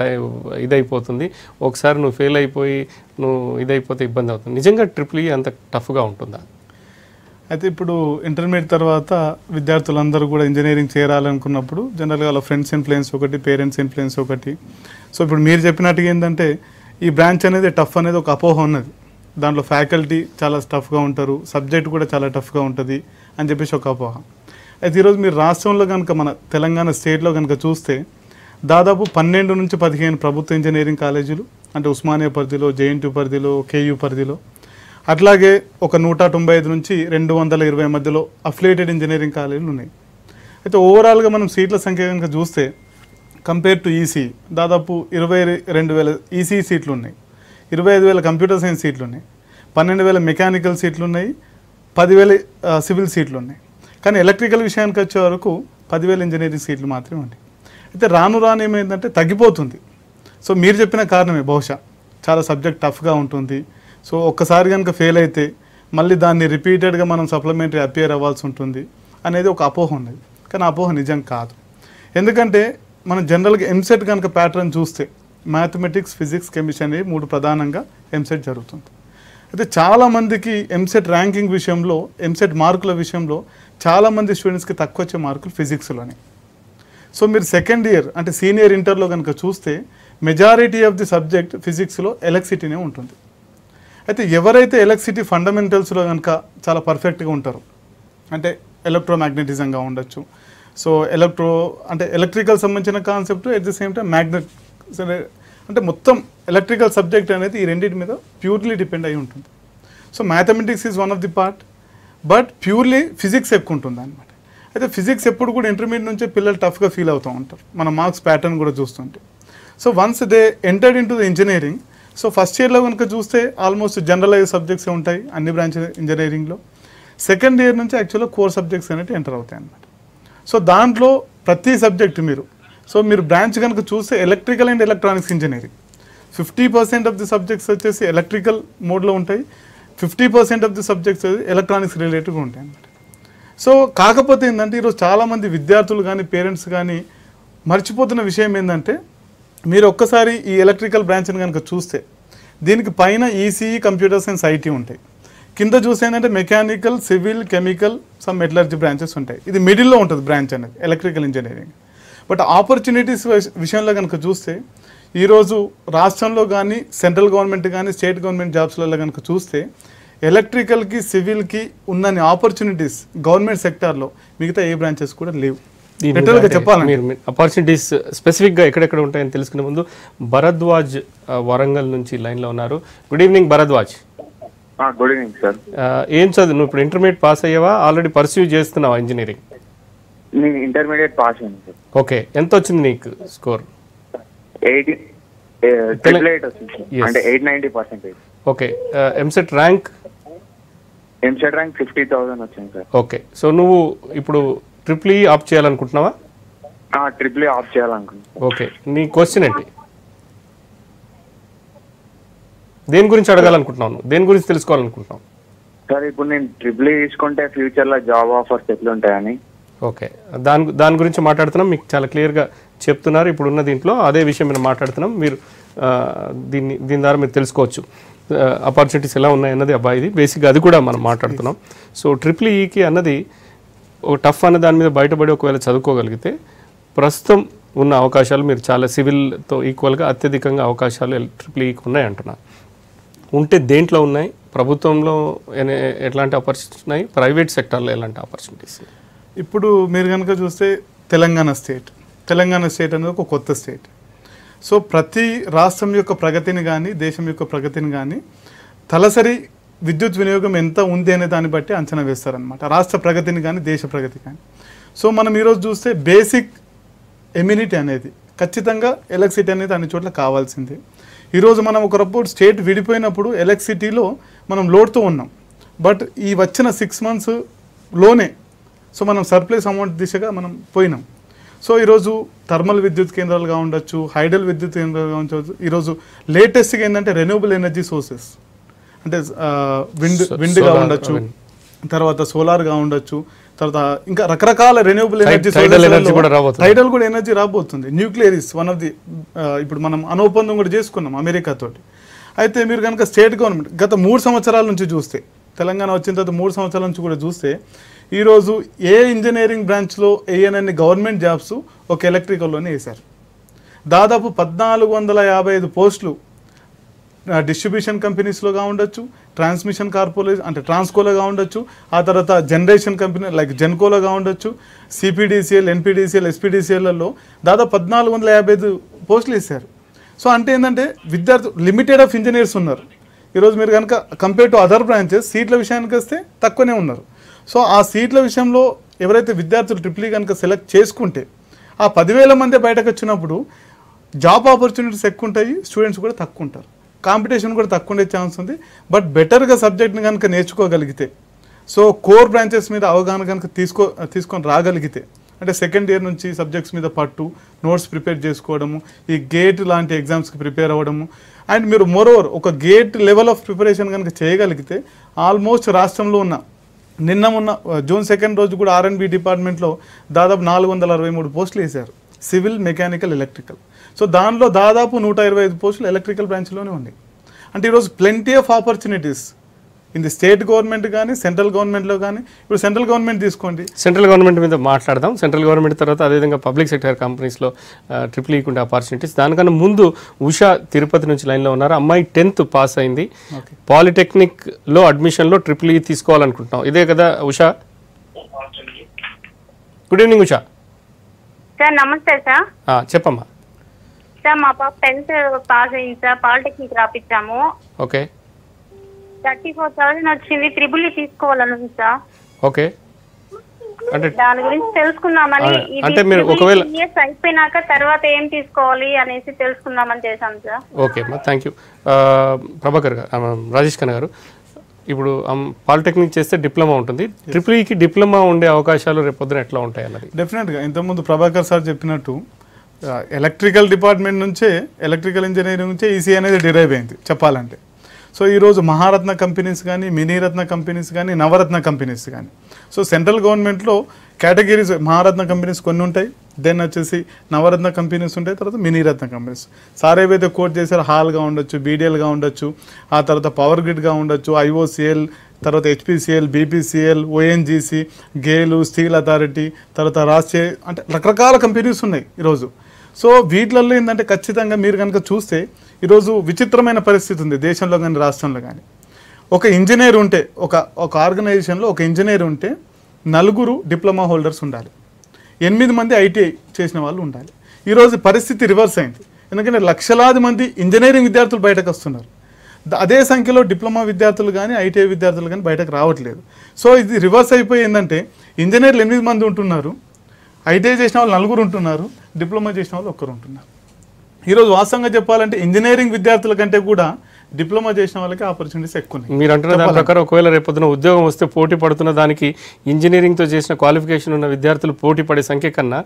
ఇదైపోతుంది, ఒకసారి నువ్వు ఫెయిల్ అయిపోయి నువ్వు ఇదైపోతే ఇబ్బంది అవుతుంది. నిజంగా ట్రిపుల్ ఈ అంత టఫ్గా ఉంటుందా? అయితే ఇప్పుడు ఇంటర్మీడియట్ తర్వాత విద్యార్థులందరూ కూడా ఇంజనీరింగ్ చేరాలనుకున్నప్పుడు జనరల్గా వాళ్ళ ఫ్రెండ్స్ ఇన్ఫ్లుయెన్స్ ఒకటి, పేరెంట్స్ ఇన్ఫ్లుయెన్స్ ఒకటి. సో ఇప్పుడు మీరు చెప్పినట్టుగా ఏంటంటే ఈ బ్రాంచ్ అనేది టఫ్ అనేది ఒక అపోహ ఉన్నది. దాంట్లో ఫ్యాకల్టీ చాలా టఫ్గా ఉంటారు, సబ్జెక్ట్ కూడా చాలా టఫ్గా ఉంటుంది అని చెప్పేసి ఒక అపోహ. అయితే ఈరోజు మీరు రాష్ట్రంలో కనుక మన తెలంగాణ స్టేట్లో కనుక చూస్తే దాదాపు 12 నుంచి 15 ప్రభుత్వ ఇంజనీరింగ్ కాలేజీలు, అంటే ఉస్మానియా పరిధిలో, జేఎన్టీయూ పరిధిలో, కేయూ పరిధిలో, అట్లాగే ఒక 195 నుంచి 220 మధ్యలో అఫిలియేటెడ్ ఇంజనీరింగ్ కాలేజీలు ఉన్నాయి. అయితే ఓవరాల్గా మనం సీట్ల సంఖ్య కనుక చూస్తే కంపేర్ టు ఈసీ దాదాపు 22,000 ఈసీ సీట్లు ఉన్నాయి, 25,000 కంప్యూటర్ సైన్స్ సీట్లు ఉన్నాయి, 12,000 మెకానికల్ సీట్లు ఉన్నాయి, 10,000 సివిల్ సీట్లు ఉన్నాయి. కానీ ఎలక్ట్రికల్ విషయానికి వచ్చే వరకు 10,000 ఇంజనీరింగ్ సీట్లు మాత్రమే ఉన్నాయి. అయితే రాను రాను ఏమైందంటే తగ్గిపోతుంది. సో మీరు చెప్పిన కారణమే బహుశా చాలా సబ్జెక్ట్ టఫ్గా ఉంటుంది. సో ఒక్కసారి కనుక ఫెయిల్ అయితే మళ్ళీ దాన్ని రిపీటెడ్గా మనం సప్లిమెంటరీ అపియర్ అవ్వాల్సి ఉంటుంది అనేది ఒక అపోహ ఉన్నది. కానీ అపోహ నిజం కాదు. ఎందుకంటే మనం జనరల్గా ఎంసెట్ కనుక ప్యాటర్న్ చూస్తే మ్యాథమెటిక్స్, ఫిజిక్స్, కెమిస్ట్రీ అనేవి 3 ప్రధానంగా ఎంసెట్ జరుగుతుంది. అయితే చాలామందికి ఎంసెట్ ర్యాంకింగ్ విషయంలో, ఎంసెట్ మార్కుల విషయంలో చాలామంది స్టూడెంట్స్కి తక్కువ వచ్చే మార్కులు ఫిజిక్స్లోనే. సో మీరు సెకండ్ ఇయర్ అంటే సీనియర్ ఇంటర్లో కనుక చూస్తే మెజారిటీ ఆఫ్ ది సబ్జెక్ట్ ఫిజిక్స్లో ఎలక్ట్రిసిటీనే ఉంటుంది. అయితే ఎవరైతే ఎలక్ట్రిసిటీ ఫండమెంటల్స్లో కనుక చాలా పర్ఫెక్ట్గా ఉంటారో, అంటే ఎలక్ట్రోమాగ్నెటిజంగా ఉండొచ్చు, సో ఎలక్ట్రికల్ సంబంధించిన concept, at the same time magnet, అంటే మొత్తం ఎలక్ట్రికల్ సబ్జెక్ట్ అనేది ఈ రెండింటి మీద ప్యూర్లీ డిపెండ్ అయి ఉంటుంది. So mathematics is one of the part, but purely physics ఎక్కువ ఉంటుంది అనమాట. అయితే ఫిజిక్స్ ఎప్పుడు కూడా ఇంటర్మీడియట్ నుంచే పిల్లలు టఫ్గా ఫీల్ అవుతూ ఉంటారు, మన మార్క్స్ ప్యాటర్న్ కూడా చూస్తుంటే. So once they entered in to the engineering, so first ఇయర్లో కనుక చూస్తే ఆల్మోస్ట్ జనరలైజ్ సబ్జెక్ట్సే ఉంటాయి అన్ని బ్రాంచ్ ఇంజనీరింగ్లో. సెకండ్ ఇయర్ నుంచి యాక్చువల్గా కోర్ సబ్జెక్ట్స్ అనేవి ఎంటర్ అవుతాయి అన్నమాట. సో దాంట్లో ప్రతి సబ్జెక్ట్ మీరు బ్రాంచ్ కనుక చూస్తే electrical and electronics engineering 50% of the subjects వచ్చేసి ఎలక్ట్రికల్ మోడ్లో ఉంటాయి, 50% ఆఫ్ ది సబ్జెక్ట్స్ ఎలక్ట్రానిక్స్ రిలేటెడ్గా ఉంటాయి అన్నమాట. సో కాకపోతే ఏంటంటే ఈరోజు చాలామంది విద్యార్థులు కానీ పేరెంట్స్ కానీ మర్చిపోతున్న విషయం ఏంటంటే, మీరు ఒక్కసారి ఈ ఎలక్ట్రికల్ బ్రాంచ్ని కనుక చూస్తే దీనికి పైన ఈసీఈ, కంప్యూటర్ సైన్స్, ఐటీ ఉంటాయి. కింద చూస్తే ఏంటంటే mechanical, civil, chemical, some metallurgy branches ఉంటాయి. ఇది మిడిల్లో ఉంటుంది బ్రాంచ్ అనేది ఎలక్ట్రికల్ ఇంజనీరింగ్. బట్ ఆపర్చునిటీస్ విషయంలో కనుక చూస్తే ఈరోజు రాష్ట్రంలో కానీ సెంట్రల్ గవర్నమెంట్ కానీ స్టేట్ గవర్నమెంట్ జాబ్స్లలో కనుక చూస్తే ఎలక్ట్రికల్కి, సివిల్కి ఉన్నన్ని ఆపర్చునిటీస్ గవర్నమెంట్ సెక్టార్లో మిగతా ఏ బ్రాంచెస్ కూడా లేవు. లిటరల్గా చెప్పాలంటే ఆపర్చునిటీస్ స్పెసిఫిక్గా ఎక్కడెక్కడ ఉంటాయని తెలుసుకునే ముందు భరద్వాజ్ వరంగల్ నుంచి లైన్లో ఉన్నారు. Good evening Bharadwaj. Good evening sir. ఏం చదువు నువ్వు? ఇప్పుడు ఇంటర్మీడియట్ పాస్ అయ్యావా, ఆల్రెడీ పర్స్యూ చేస్తున్నావా ఇంజనీరింగ్? నేను ఇంటర్మీడియట్ పాస్ అయ్యాను సార్. ఓకే, ఎంత వచ్చింది నీకు స్కోర్? 88 వచ్చింది సార్, అంటే 890%. Okay, EAMCET rank? EAMCET rank 50,000 వచ్చింది సార్. ఓకే, సో నువ్వు ఇప్పుడు ట్రిపుల్ ఈ ఆప్ చేయాలనుకుంటున్నావా? ట్రిపుల్ ఈ ఆప్ చేయాలనుకుంటున్నా. ఓకే, నీ క్వశ్చన్ ఏంటి? దేని గురించి అడగాలనుకుంటున్నాను, దేని గురించి తెలుసుకోవాలనుకుంటున్నావు? సార్ ఇప్పుడు నేను ట్రిపుల్ ఈ తీసుకుంటే ఫ్యూచర్లో జాబ్ ఆఫర్స్ ఎట్లా ఉంటాయని. ఓకే, దాని గురించి మాట్లాడుతున్నాం. మీకు చాలా క్లియర్గా చెప్తున్నారు ఇప్పుడున్న దీంట్లో, అదే విషయం మేము మాట్లాడుతున్నాం. మీరు దీని ద్వారా మీరు తెలుసుకోవచ్చు ఆపర్చునిటీస్ ఎలా ఉన్నాయన్నది. అబ్బాయిది బేసిక్గా అది కూడా మనం మాట్లాడుతున్నాం. సో ట్రిపుల్ ఈకి అన్నది ఒక టఫ్ అన్న దాని మీద బయటపడి ఒకవేళ చదువుకోగలిగితే ప్రస్తుతం ఉన్న అవకాశాలు మీరు చాలా సివిల్తో ఈక్వల్గా అత్యధికంగా అవకాశాలు ట్రిపుల్ ఈకి ఉన్నాయి అంటున్నారు. ఉంటే దేంట్లో ఉన్నాయి? ప్రభుత్వంలో ఎట్లాంటి ఆపర్చునిటీస్ ఉన్నాయి, ప్రైవేట్ సెక్టార్లో ఎలాంటి ఆపర్చునిటీస్? ఇప్పుడు మీరు కనుక చూస్తే తెలంగాణ స్టేట్ అనేది ఒక కొత్త స్టేట్. సో ప్రతి రాష్ట్రం యొక్క ప్రగతిని కానీ దేశం యొక్క ప్రగతిని కానీ తలసరి విద్యుత్ వినియోగం ఎంత ఉంది అనే దాన్ని బట్టి అంచనా వేస్తారనమాట, రాష్ట్ర ప్రగతిని కానీ దేశ ప్రగతి కానీ. సో మనం ఈరోజు చూస్తే బేసిక్ ఎమ్యూనిటీ అనేది ఖచ్చితంగా ఎలక్ట్రిసిటీ అనేది అన్ని చోట్ల కావాల్సిందే. ఈరోజు మనం ఒకప్పుడు స్టేట్ విడిపోయినప్పుడు ఎలక్ట్రిసిటీలో మనం లోడ్తో ఉన్నాం, బట్ ఈ వచ్చిన 6 monthsలోనే సో మనం సర్ప్లస్ అమౌంట్ దిశగా మనం పోయినాం. సో ఈరోజు థర్మల్ విద్యుత్ కేంద్రాలుగా ఉండొచ్చు, హైడల్ విద్యుత్ కేంద్రాలుగా ఉండొచ్చు. ఈరోజు లేటెస్ట్గా ఏంటంటే రెన్యూబుల్ ఎనర్జీ సోర్సెస్, అంటే విండ్గా ఉండొచ్చు, తర్వాత సోలార్గా ఉండొచ్చు, తర్వాత ఇంకా రకరకాల రెన్యూబుల్ ఎనర్జీ టైడల్ కూడా ఎనర్జీ రాబోతుంది. Nuclear is one of the, ఇప్పుడు మనం అనొప్పందం కూడా చేసుకున్నాం అమెరికాతోటి. అయితే మీరు కనుక స్టేట్ గవర్నమెంట్ గత 3 సంవత్సరాల నుంచి చూస్తే, తెలంగాణ వచ్చిన తర్వాత 3 సంవత్సరాల నుంచి కూడా చూస్తే, ఈరోజు ఏ ఇంజనీరింగ్ బ్రాంచ్లో వేయనన్ని గవర్నమెంట్ జాబ్స్ ఒక ఎలక్ట్రికల్లోనే వేశారు. దాదాపు 1455 పోస్టులు డిస్ట్రిబ్యూషన్ కంపెనీస్లోగా ఉండొచ్చు, ట్రాన్స్మిషన్ కార్పొరేషన్ అంటే ట్రాన్స్కోలోగా ఉండొచ్చు, ఆ తర్వాత జనరేషన్ కంపెనీ లైక్ జెన్కోలోగా ఉండొచ్చు, సిపిడిసిఎల్, ఎన్పిడిసిఎల్, ఎస్పిడిసిఎల్లలో దాదాపు 1455 పోస్టులు వేశారు. సో అంటే ఏంటంటే విద్యార్థులు లిమిటెడ్ ఆఫ్ ఇంజనీర్స్ ఉన్నారు. ఈరోజు మీరు కనుక కంపేర్ టు అదర్ బ్రాంచెస్ సీట్ల విషయానికి వస్తే తక్కువనే ఉన్నారు. సో ఆ సీట్ల విషయంలో ఎవరైతే విద్యార్థులు ట్రిపుల్ ఈ కనుక సెలెక్ట్ చేసుకుంటే ఆ 10,000 మంది బయటకు వచ్చినప్పుడు జాబ్ ఆపర్చునిటీస్ ఎక్కువ ఉంటాయి, స్టూడెంట్స్ కూడా తక్కువ ఉంటారు, కాంపిటీషన్ కూడా తక్కువ ఉండే ఛాన్స్ ఉంది. బట్ బెటర్గా సబ్జెక్ట్ని కనుక నేర్చుకోగలిగితే, సో కోర్ బ్రాంచెస్ మీద అవగాహన కనుక తీసుకొని రాగలిగితే, అంటే సెకండ్ ఇయర్ నుంచి సబ్జెక్ట్స్ మీద పట్టు, నోట్స్ ప్రిపేర్ చేసుకోవడము, ఈ గేట్ లాంటి ఎగ్జామ్స్కి ప్రిపేర్ అవ్వడము. అండ్ మీరు మోరోవర్ ఒక గేట్ లెవెల్ ఆఫ్ ప్రిపరేషన్ కనుక చేయగలిగితే ఆల్మోస్ట్ రాష్ట్రంలో ఉన్న నిన్న మొన్న జూన్ 2 రోజు కూడా R&B డిపార్ట్మెంట్లో దాదాపు 463 పోస్టులు వేశారు, సివిల్, మెకానికల్, ఎలక్ట్రికల్. సో దానిలో దాదాపు 125 పోస్టులు ఎలక్ట్రికల్ బ్రాంచ్లోనే ఉన్నాయి. అంటే ఈరోజు plenty of opportunities in the state government కానీ సెంట్రల్ గవర్నమెంట్లో కానీ. ఇప్పుడు సెంట్రల్ గవర్నమెంట్ తీసుకోండి, సెంట్రల్ గవర్నమెంట్ మీద మాట్లాడదాం. సెంట్రల్ గవర్నమెంట్ తర్వాత అదేవిధంగా పబ్లిక్ సెక్టర్ కంపెనీస్లో ట్రిపుల్ ఈకి ఉండే ఆపర్చునిటీస్. దానికన్నా ముందు ఉషా తిరుపతి నుంచి లైన్లో ఉన్నారు. అమ్మాయి 10th పాస్ అయింది, పాలిటెక్నిక్లో అడ్మిషన్లో ట్రిపుల్ ఈ తీసుకోవాలనుకుంటున్నాం. ఇదే కదా Usha? Good evening Usha. Sir నమస్తే సార్. చెప్పమ్మా. సార్ మా పాప 10th పాస్ అయింది సార్, పాలిటెక్నిక్ రాపించాము. ఓకే. 34,000 వచ్చింది, ట్రిపుల్ ఈ తీసుకోవాలని ఉంది సార్. ఓకే. అంటే దాని గురించి తెలుసుకుందామని, అంటే మీరు ఒకవేళ ఇయర్స్ అయిపోయినాక తర్వాత ఏం తీసుకోవాలి అనేసి తెలుసుకుందామని చేశాం సార్. ఓకే అమ్మా, థ్యాంక్ యూ. ప్రభాకర్ గారు, రాజేష్ ఖన్నా గారు, ఇప్పుడు పాలిటెక్నిక్ చేస్తే డిప్లొమా ఉంటుంది, ట్రిపుల్ ఈకి డిప్లొమా ఉండే అవకాశాలు రేపొద్దున ఎట్లా ఉంటాయి అన్నది? డెఫినెట్గా ఇంతకుముందు ప్రభాకర్ సార్ చెప్పినట్టు ఎలక్ట్రికల్ డిపార్ట్మెంట్ నుంచే, ఎలక్ట్రికల్ ఇంజనీరింగ్ నుంచే ఈసీ అనేది డిరైవ్ అయింది చెప్పాలంటే. సో ఈరోజు మహారత్న కంపెనీస్ కానీ, మినీరత్న కంపెనీస్ కానీ, నవరత్న కంపెనీస్ కానీ, సో సెంట్రల్ గవర్నమెంట్లో కేటగిరీస్ మహారత్న కంపెనీస్ కొన్ని ఉంటాయి, దెన్ వచ్చేసి నవరత్న కంపెనీస్ ఉంటాయి, తర్వాత మినీరత్న కంపెనీస్. సార్ ఏవైతే కోట్ చేశారో హాల్గా ఉండొచ్చు, బీడీఎల్గా ఉండొచ్చు, ఆ తర్వాత పవర్ గ్రిడ్గా ఉండొచ్చు, ఐఓసిఎల్, తర్వాత HPCL, BPCL, ONGC, GAIL, steel authority, తర్వాత రాష్ట్రీయ, అంటే రకరకాల కంపెనీస్ ఉన్నాయి ఈరోజు. సో వీటిల్లో ఏంటంటే ఖచ్చితంగా మీరు కనుక చూస్తే ఈరోజు విచిత్రమైన పరిస్థితి ఉంది దేశంలో కానీ రాష్ట్రంలో కానీ. ఒక ఇంజనీర్ ఉంటే, ఒక ఆర్గనైజేషన్లో ఒక ఇంజనీర్ ఉంటే 4 డిప్లొమా హోల్డర్స్ ఉండాలి, 8 మంది ఐటీఐ చేసిన వాళ్ళు ఉండాలి. ఈరోజు పరిస్థితి రివర్స్ అయింది, ఎందుకంటే లక్షలాది మంది ఇంజనీరింగ్ విద్యార్థులు బయటకు వస్తున్నారు, అదే సంఖ్యలో డిప్లొమా విద్యార్థులు కానీ ఐటీఐ విద్యార్థులు కానీ బయటకు రావట్లేదు. సో ఇది రివర్స్ అయిపోయి ఏంటంటే ఇంజనీర్లు 8 మంది ఉంటున్నారు, ఐటీఐ చేసిన వాళ్ళు 4 ఉంటున్నారు, డిప్లొమా చేసిన వాళ్ళు 1 ఉంటున్నారు. ఈరోజు వాస్తవంగా చెప్పాలంటే ఇంజనీరింగ్ విద్యార్థుల కంటే కూడా డిప్లొమా చేసిన వాళ్ళకి ఆపర్చునిటీస్ ఎక్కువ ఉన్నాయి. మీరు అంటున్న దాని ప్రకారం ఒకవేళ రేపొద్దున ఉద్యోగం వస్తే పోటీ పడుతున్న దానికి ఇంజనీరింగ్తో చేసిన క్వాలిఫికేషన్ ఉన్న విద్యార్థులు పోటీ పడే సంఖ్య కన్నా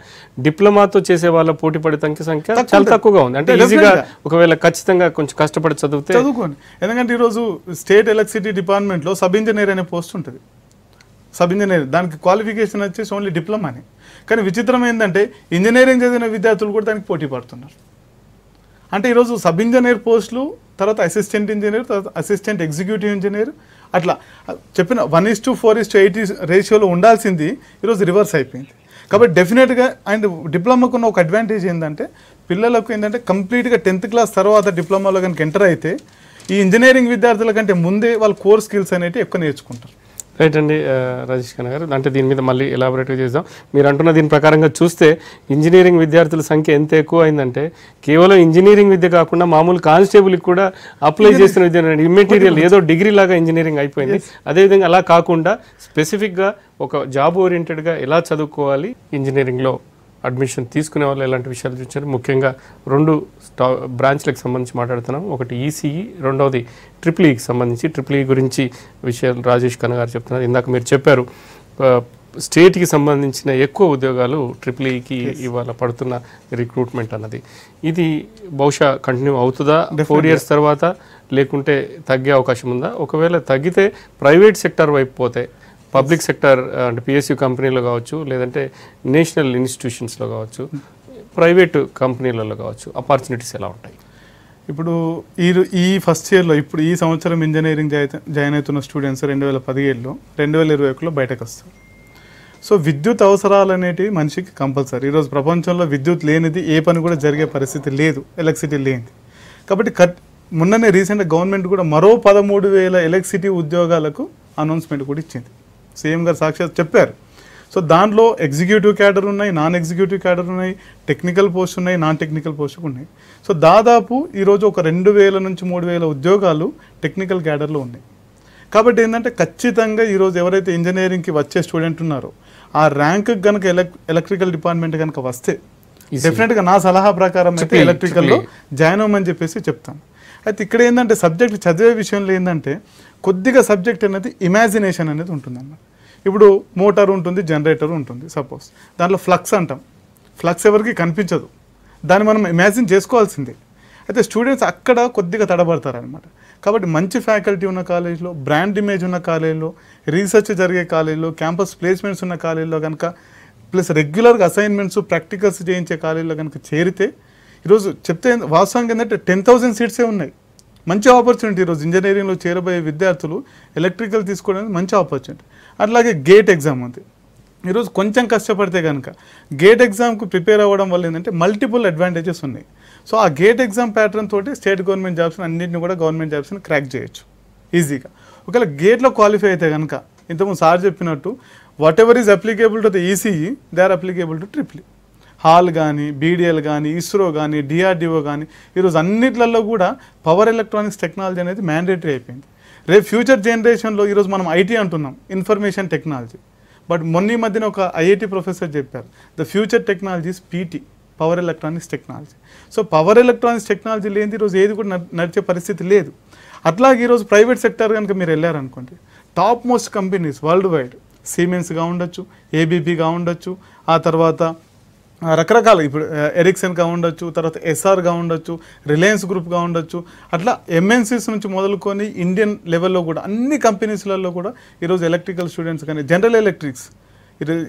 డిప్లొమాతో చేసే వాళ్ళ పోటీ పడే సంఖ్య చాలా తక్కువగా ఉంది. అంటే ఈజీగా ఒకవేళ ఖచ్చితంగా కొంచెం కష్టపడి చదువుకోండి. ఎందుకంటే ఈరోజు స్టేట్ ఎలక్ట్రిసిటీ డిపార్ట్మెంట్లో సబ్ ఇంజనీర్ అనే పోస్ట్ ఉంటుంది, సబ్ ఇంజనీర్, దానికి క్వాలిఫికేషన్ వచ్చేసి ఓన్లీ డిప్లొమానే. కానీ విచిత్రం ఏంటంటే ఇంజనీరింగ్ చదివిన విద్యార్థులు కూడా దానికి పోటీ పడుతున్నారు. అంటే ఈరోజు సబ్ ఇంజనీర్ పోస్టులు, తర్వాత అసిస్టెంట్ ఇంజనీర్, తర్వాత అసిస్టెంట్ ఎగ్జిక్యూటివ్ ఇంజనీర్, అట్లా చెప్పిన 1:4:8 రేషియోలో ఉండాల్సింది ఈరోజు రివర్స్ అయిపోయింది. కాబట్టి డెఫినెట్గా అండ్ డిప్లొమాకు ఉన్న ఒక అడ్వాంటేజ్ ఏంటంటే పిల్లలకు ఏంటంటే కంప్లీట్గా 10th క్లాస్ తర్వాత డిప్లొమాలో కనుక ఎంటర్ అయితే ఈ ఇంజనీరింగ్ విద్యార్థుల కంటే ముందే వాళ్ళు కోర్ స్కిల్స్ అనేవి ఎక్కువ నేర్చుకుంటారు. రైట్ అండి రాజేష్ ఖన్నా గారు, అంటే దీని మీద మళ్ళీ ఎలాబొరేట్గా చేద్దాం. మీరు అంటున్న దీని ప్రకారంగా చూస్తే ఇంజనీరింగ్ విద్యార్థుల సంఖ్య ఎంత ఎక్కువ అయిందంటే కేవలం ఇంజనీరింగ్ విద్య కాకుండా మామూలు కానిస్టేబుల్కి కూడా అప్లై చేస్తున్న విద్య ఇమ్మెటీరియల్ ఏదో డిగ్రీ లాగా ఇంజనీరింగ్ అయిపోయింది. అదేవిధంగా అలా కాకుండా స్పెసిఫిక్గా ఒక జాబ్ ఓరియంటెడ్గా ఎలా చదువుకోవాలి, ఇంజనీరింగ్లో అడ్మిషన్ తీసుకునే వాళ్ళు ఎలాంటి విషయాలు చూసారు. ముఖ్యంగా 2 బ్రాంచ్లకు సంబంధించి మాట్లాడుతున్నాం, ఒకటి ఈసీఈ, రెండవది ట్రిపుల్ ఈకి సంబంధించి. ట్రిపుల్ ఈ గురించి విషయాలు రాజేష్ ఖన్నా గారు చెప్తున్నారు. ఇందాక మీరు చెప్పారు స్టేట్కి సంబంధించిన ఎక్కువ ఉద్యోగాలు ట్రిపుల్ ఈకి ఇవాళ పడుతున్న రిక్రూట్మెంట్ అన్నది. ఇది బహుశా కంటిన్యూ అవుతుందా 4 years తర్వాత, లేకుంటే తగ్గే అవకాశం ఉందా? ఒకవేళ తగ్గితే ప్రైవేట్ సెక్టర్ వైపు పోతే పబ్లిక్ సెక్టర్ అంటే పిఎస్యూ కంపెనీలో కావచ్చు, లేదంటే నేషనల్ ఇన్స్టిట్యూషన్స్లో కావచ్చు, ప్రైవేటు కంపెనీలలో కావచ్చు, ఆపర్చునిటీస్ ఎలా ఉంటాయి? ఇప్పుడు ఈ ఫస్ట్ ఇయర్లో ఇప్పుడు ఈ సంవత్సరం ఇంజనీరింగ్ జాయిన్ అవుతున్న స్టూడెంట్స్ 2017లో 2021లో బయటకు వస్తారు. సో విద్యుత్ అవసరాలు అనేటివి మనిషికి కంపల్సరీ. ఈరోజు ప్రపంచంలో విద్యుత్ లేనిది ఏ పని కూడా జరిగే పరిస్థితి లేదు, ఎలక్ట్రిసిటీ లేనిది. కాబట్టి మొన్ననే రీసెంట్గా గవర్నమెంట్ కూడా మరో 13,000 ఎలక్ట్రిసిటీ ఉద్యోగాలకు అనౌన్స్మెంట్ కూడా ఇచ్చింది. సీఎం గారు సాక్షాత్ చెప్పారు. సో దాంట్లో ఎగ్జిక్యూటివ్ క్యాడర్ ఉన్నాయి, నాన్ ఎగ్జిక్యూటివ్ క్యాడర్ ఉన్నాయి, టెక్నికల్ పోస్ట్ ఉన్నాయి, నాన్ టెక్నికల్ పోస్ట్ ఉన్నాయి. సో దాదాపు ఈరోజు ఒక 2,000 నుంచి 3,000 ఉద్యోగాలు టెక్నికల్ క్యాడర్లో ఉన్నాయి. కాబట్టి ఏంటంటే ఖచ్చితంగా ఈరోజు ఎవరైతే ఇంజనీరింగ్కి వచ్చే స్టూడెంట్ ఉన్నారో ఆ ర్యాంక్కి కనుక ఎలక్ట్రికల్ డిపార్ట్మెంట్ కనుక వస్తే డెఫినెట్గా నా సలహా ప్రకారం అయితే ఎలక్ట్రికల్లో జాయిన్ అవ్వమని చెప్పేసి చెప్తాను. అయితే ఇక్కడ ఏంటంటే సబ్జెక్ట్ చదివే విషయంలో ఏంటంటే కొద్దిగా సబ్జెక్ట్ అనేది ఇమాజినేషన్ అనేది ఉంటుందన్నమాట. ఇప్పుడు మోటార్ ఉంటుంది, జనరేటర్ ఉంటుంది సపోజ్, దాంట్లో ఫ్లక్స్ అంటాం. ఫ్లక్స్ ఎవరికి కనిపించదు, దాన్ని మనం ఇమాజిన్ చేసుకోవాల్సిందే. అయితే స్టూడెంట్స్ అక్కడ కొద్దిగా తడబడతారనమాట. కాబట్టి మంచి ఫ్యాకల్టీ ఉన్న కాలేజ్లో, బ్రాండ్ ఇమేజ్ ఉన్న కాలేజ్లో, రీసెర్చ్ జరిగే కాలేజ్లో, క్యాంపస్ ప్లేస్మెంట్స్ ఉన్న కాలేజ్లో కనుక, ప్లస్ రెగ్యులర్గా అసైన్మెంట్స్ ప్రాక్టికల్స్ చేయించే కాలేజ్లో కనుక చేరితే, ఈరోజు చెప్తే వాస్తవంగా ఏంటంటే 10,000 సీట్సే ఉన్నాయి. మంచి ఆపర్చునిటీ ఈరోజు ఇంజనీరింగ్లో చేరబోయే విద్యార్థులు ఎలక్ట్రికల్ తీసుకోవడానికి మంచి ఆపర్చునిటీ. అట్లాగే గేట్ ఎగ్జామ్ ఉంది. ఈరోజు కొంచెం కష్టపడితే కనుక గేట్ ఎగ్జామ్కు ప్రిపేర్ అవ్వడం వల్ల ఏంటంటే మల్టిపుల్ అడ్వాంటేజెస్ ఉన్నాయి. సో ఆ గేట్ ఎగ్జామ్ ప్యాటర్న్ తోటి స్టేట్ గవర్నమెంట్ జాబ్స్ అన్నింటిని కూడా గవర్నమెంట్ జాబ్స్ని క్రాక్ చేయొచ్చు ఈజీగా. ఒకవేళ గేట్లో క్వాలిఫై అయితే కనుక ఇంతకుముందు సార్ చెప్పినట్టు whatever is applicable to the ECE they are applicable to triple. HAL కానీ, బీడిఎల్ కానీ, ఇస్రో కానీ, డిఆర్డిఓ కానీ, ఈరోజు అన్నిట్లలో కూడా పవర్ ఎలక్ట్రానిక్స్ టెక్నాలజీ అనేది మ్యాండేటరీ అయిపోయింది. రేపు ఫ్యూచర్ జనరేషన్లో ఈరోజు మనం ఐటీ అంటున్నాం, ఇన్ఫర్మేషన్ టెక్నాలజీ. బట్ మొన్న మధ్యన ఒక ఐఐటి ప్రొఫెసర్ చెప్పారు, the future technologies PT, power electronics technology. So power electronics technology లేనిది ఈరోజు ఏది కూడా నడిచే పరిస్థితి లేదు. అట్లాగే ఈరోజు ప్రైవేట్ సెక్టర్ కనుక మీరు వెళ్ళారనుకోండి, top most companies worldwide, సిమెన్స్గా ఉండొచ్చు, ఏబీపీగా ఉండొచ్చు, ఆ తర్వాత రకరకాల ఇప్పుడు ఎరిక్సన్గా ఉండొచ్చు, తర్వాత ఎస్ఆర్గా ఉండొచ్చు, రిలయన్స్ గ్రూప్గా ఉండొచ్చు, అట్లా ఎంఎన్సీస్ నుంచి మొదలుకొని ఇండియన్ లెవెల్లో కూడా అన్ని కంపెనీస్లలో కూడా ఈరోజు ఎలక్ట్రికల్ స్టూడెంట్స్ కానీ, జనరల్ ఎలక్ట్రిక్స్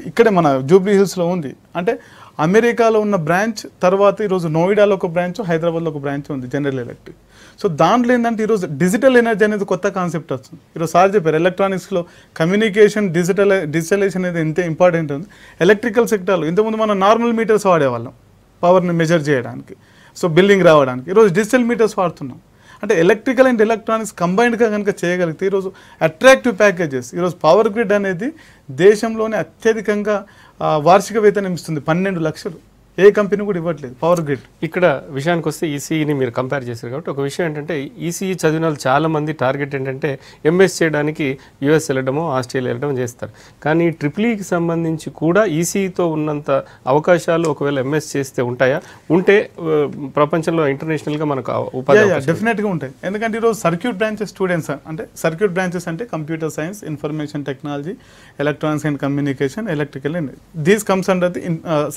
ఇక్కడే మన జూబ్లీ హిల్స్లో ఉంది. అంటే అమెరికాలో ఉన్న బ్రాంచ్, తర్వాత ఈరోజు నోయిడాలో ఒక బ్రాంచ్, హైదరాబాద్లో ఒక బ్రాంచ్ ఉంది జనరల్ ఎలక్ట్రిక్. సో దాంట్లో ఏంటంటే ఈరోజు డిజిటల్ ఎనర్జీ అనేది కొత్త కాన్సెప్ట్ వస్తుంది. ఈరోజు సార్ చెప్పారు ఎలక్ట్రానిక్స్లో కమ్యూనికేషన్, డిజిటలైజేషన్ అనేది ఎంత ఇంపార్టెంట్ ఉంది. ఎలక్ట్రికల్ సెక్టర్లో ఇంతకుముందు మనం నార్మల్ మీటర్స్ వాడేవాళ్ళం పవర్ని మెజర్ చేయడానికి, సో బిల్డింగ్ రావడానికి. ఈరోజు డిజిటల్ మీటర్స్ వాడుతున్నాం. అంటే ఎలక్ట్రికల్ అండ్ ఎలక్ట్రానిక్స్ కంబైన్డ్గా కనుక చేయగలిగితే ఈరోజు అట్రాక్టివ్ ప్యాకేజెస్, ఈరోజు పవర్ గ్రిడ్ అనేది దేశంలోనే అత్యధికంగా వార్షిక వేతనం ఇస్తుంది, 12 లక్షలు. ఏ కంపెనీ కూడా ఇవ్వట్లేదు పవర్ గ్రిడ్. ఇక్కడ విషయానికి వస్తే ఈసీఈని మీరు కంపేర్ చేశారు కాబట్టి ఒక విషయం ఏంటంటే ఈసీఈ చదివిన వాళ్ళు చాలామంది టార్గెట్ ఏంటంటే ఎంఎస్ చేయడానికి యూఎస్ వెళ్ళడమో, ఆస్ట్రేలియా వెళ్ళడం చేస్తారు. కానీ ట్రిపుల్ఈకి సంబంధించి కూడా ఈసీఈతో ఉన్నంత అవకాశాలు ఒకవేళ ఎంఎస్ చేస్తే ఉంటాయా? ఉంటే ప్రపంచంలో ఇంటర్నేషనల్గా మనకు ఉపాధి డెఫినెట్గా ఉంటాయి. ఎందుకంటే ఈరోజు సర్క్యూట్ బ్రాంచెస్ స్టూడెంట్స్ అంటే సర్క్యూట్ బ్రాంచెస్ అంటే computer science, information technology, electronics and communication, electrical and these comes under the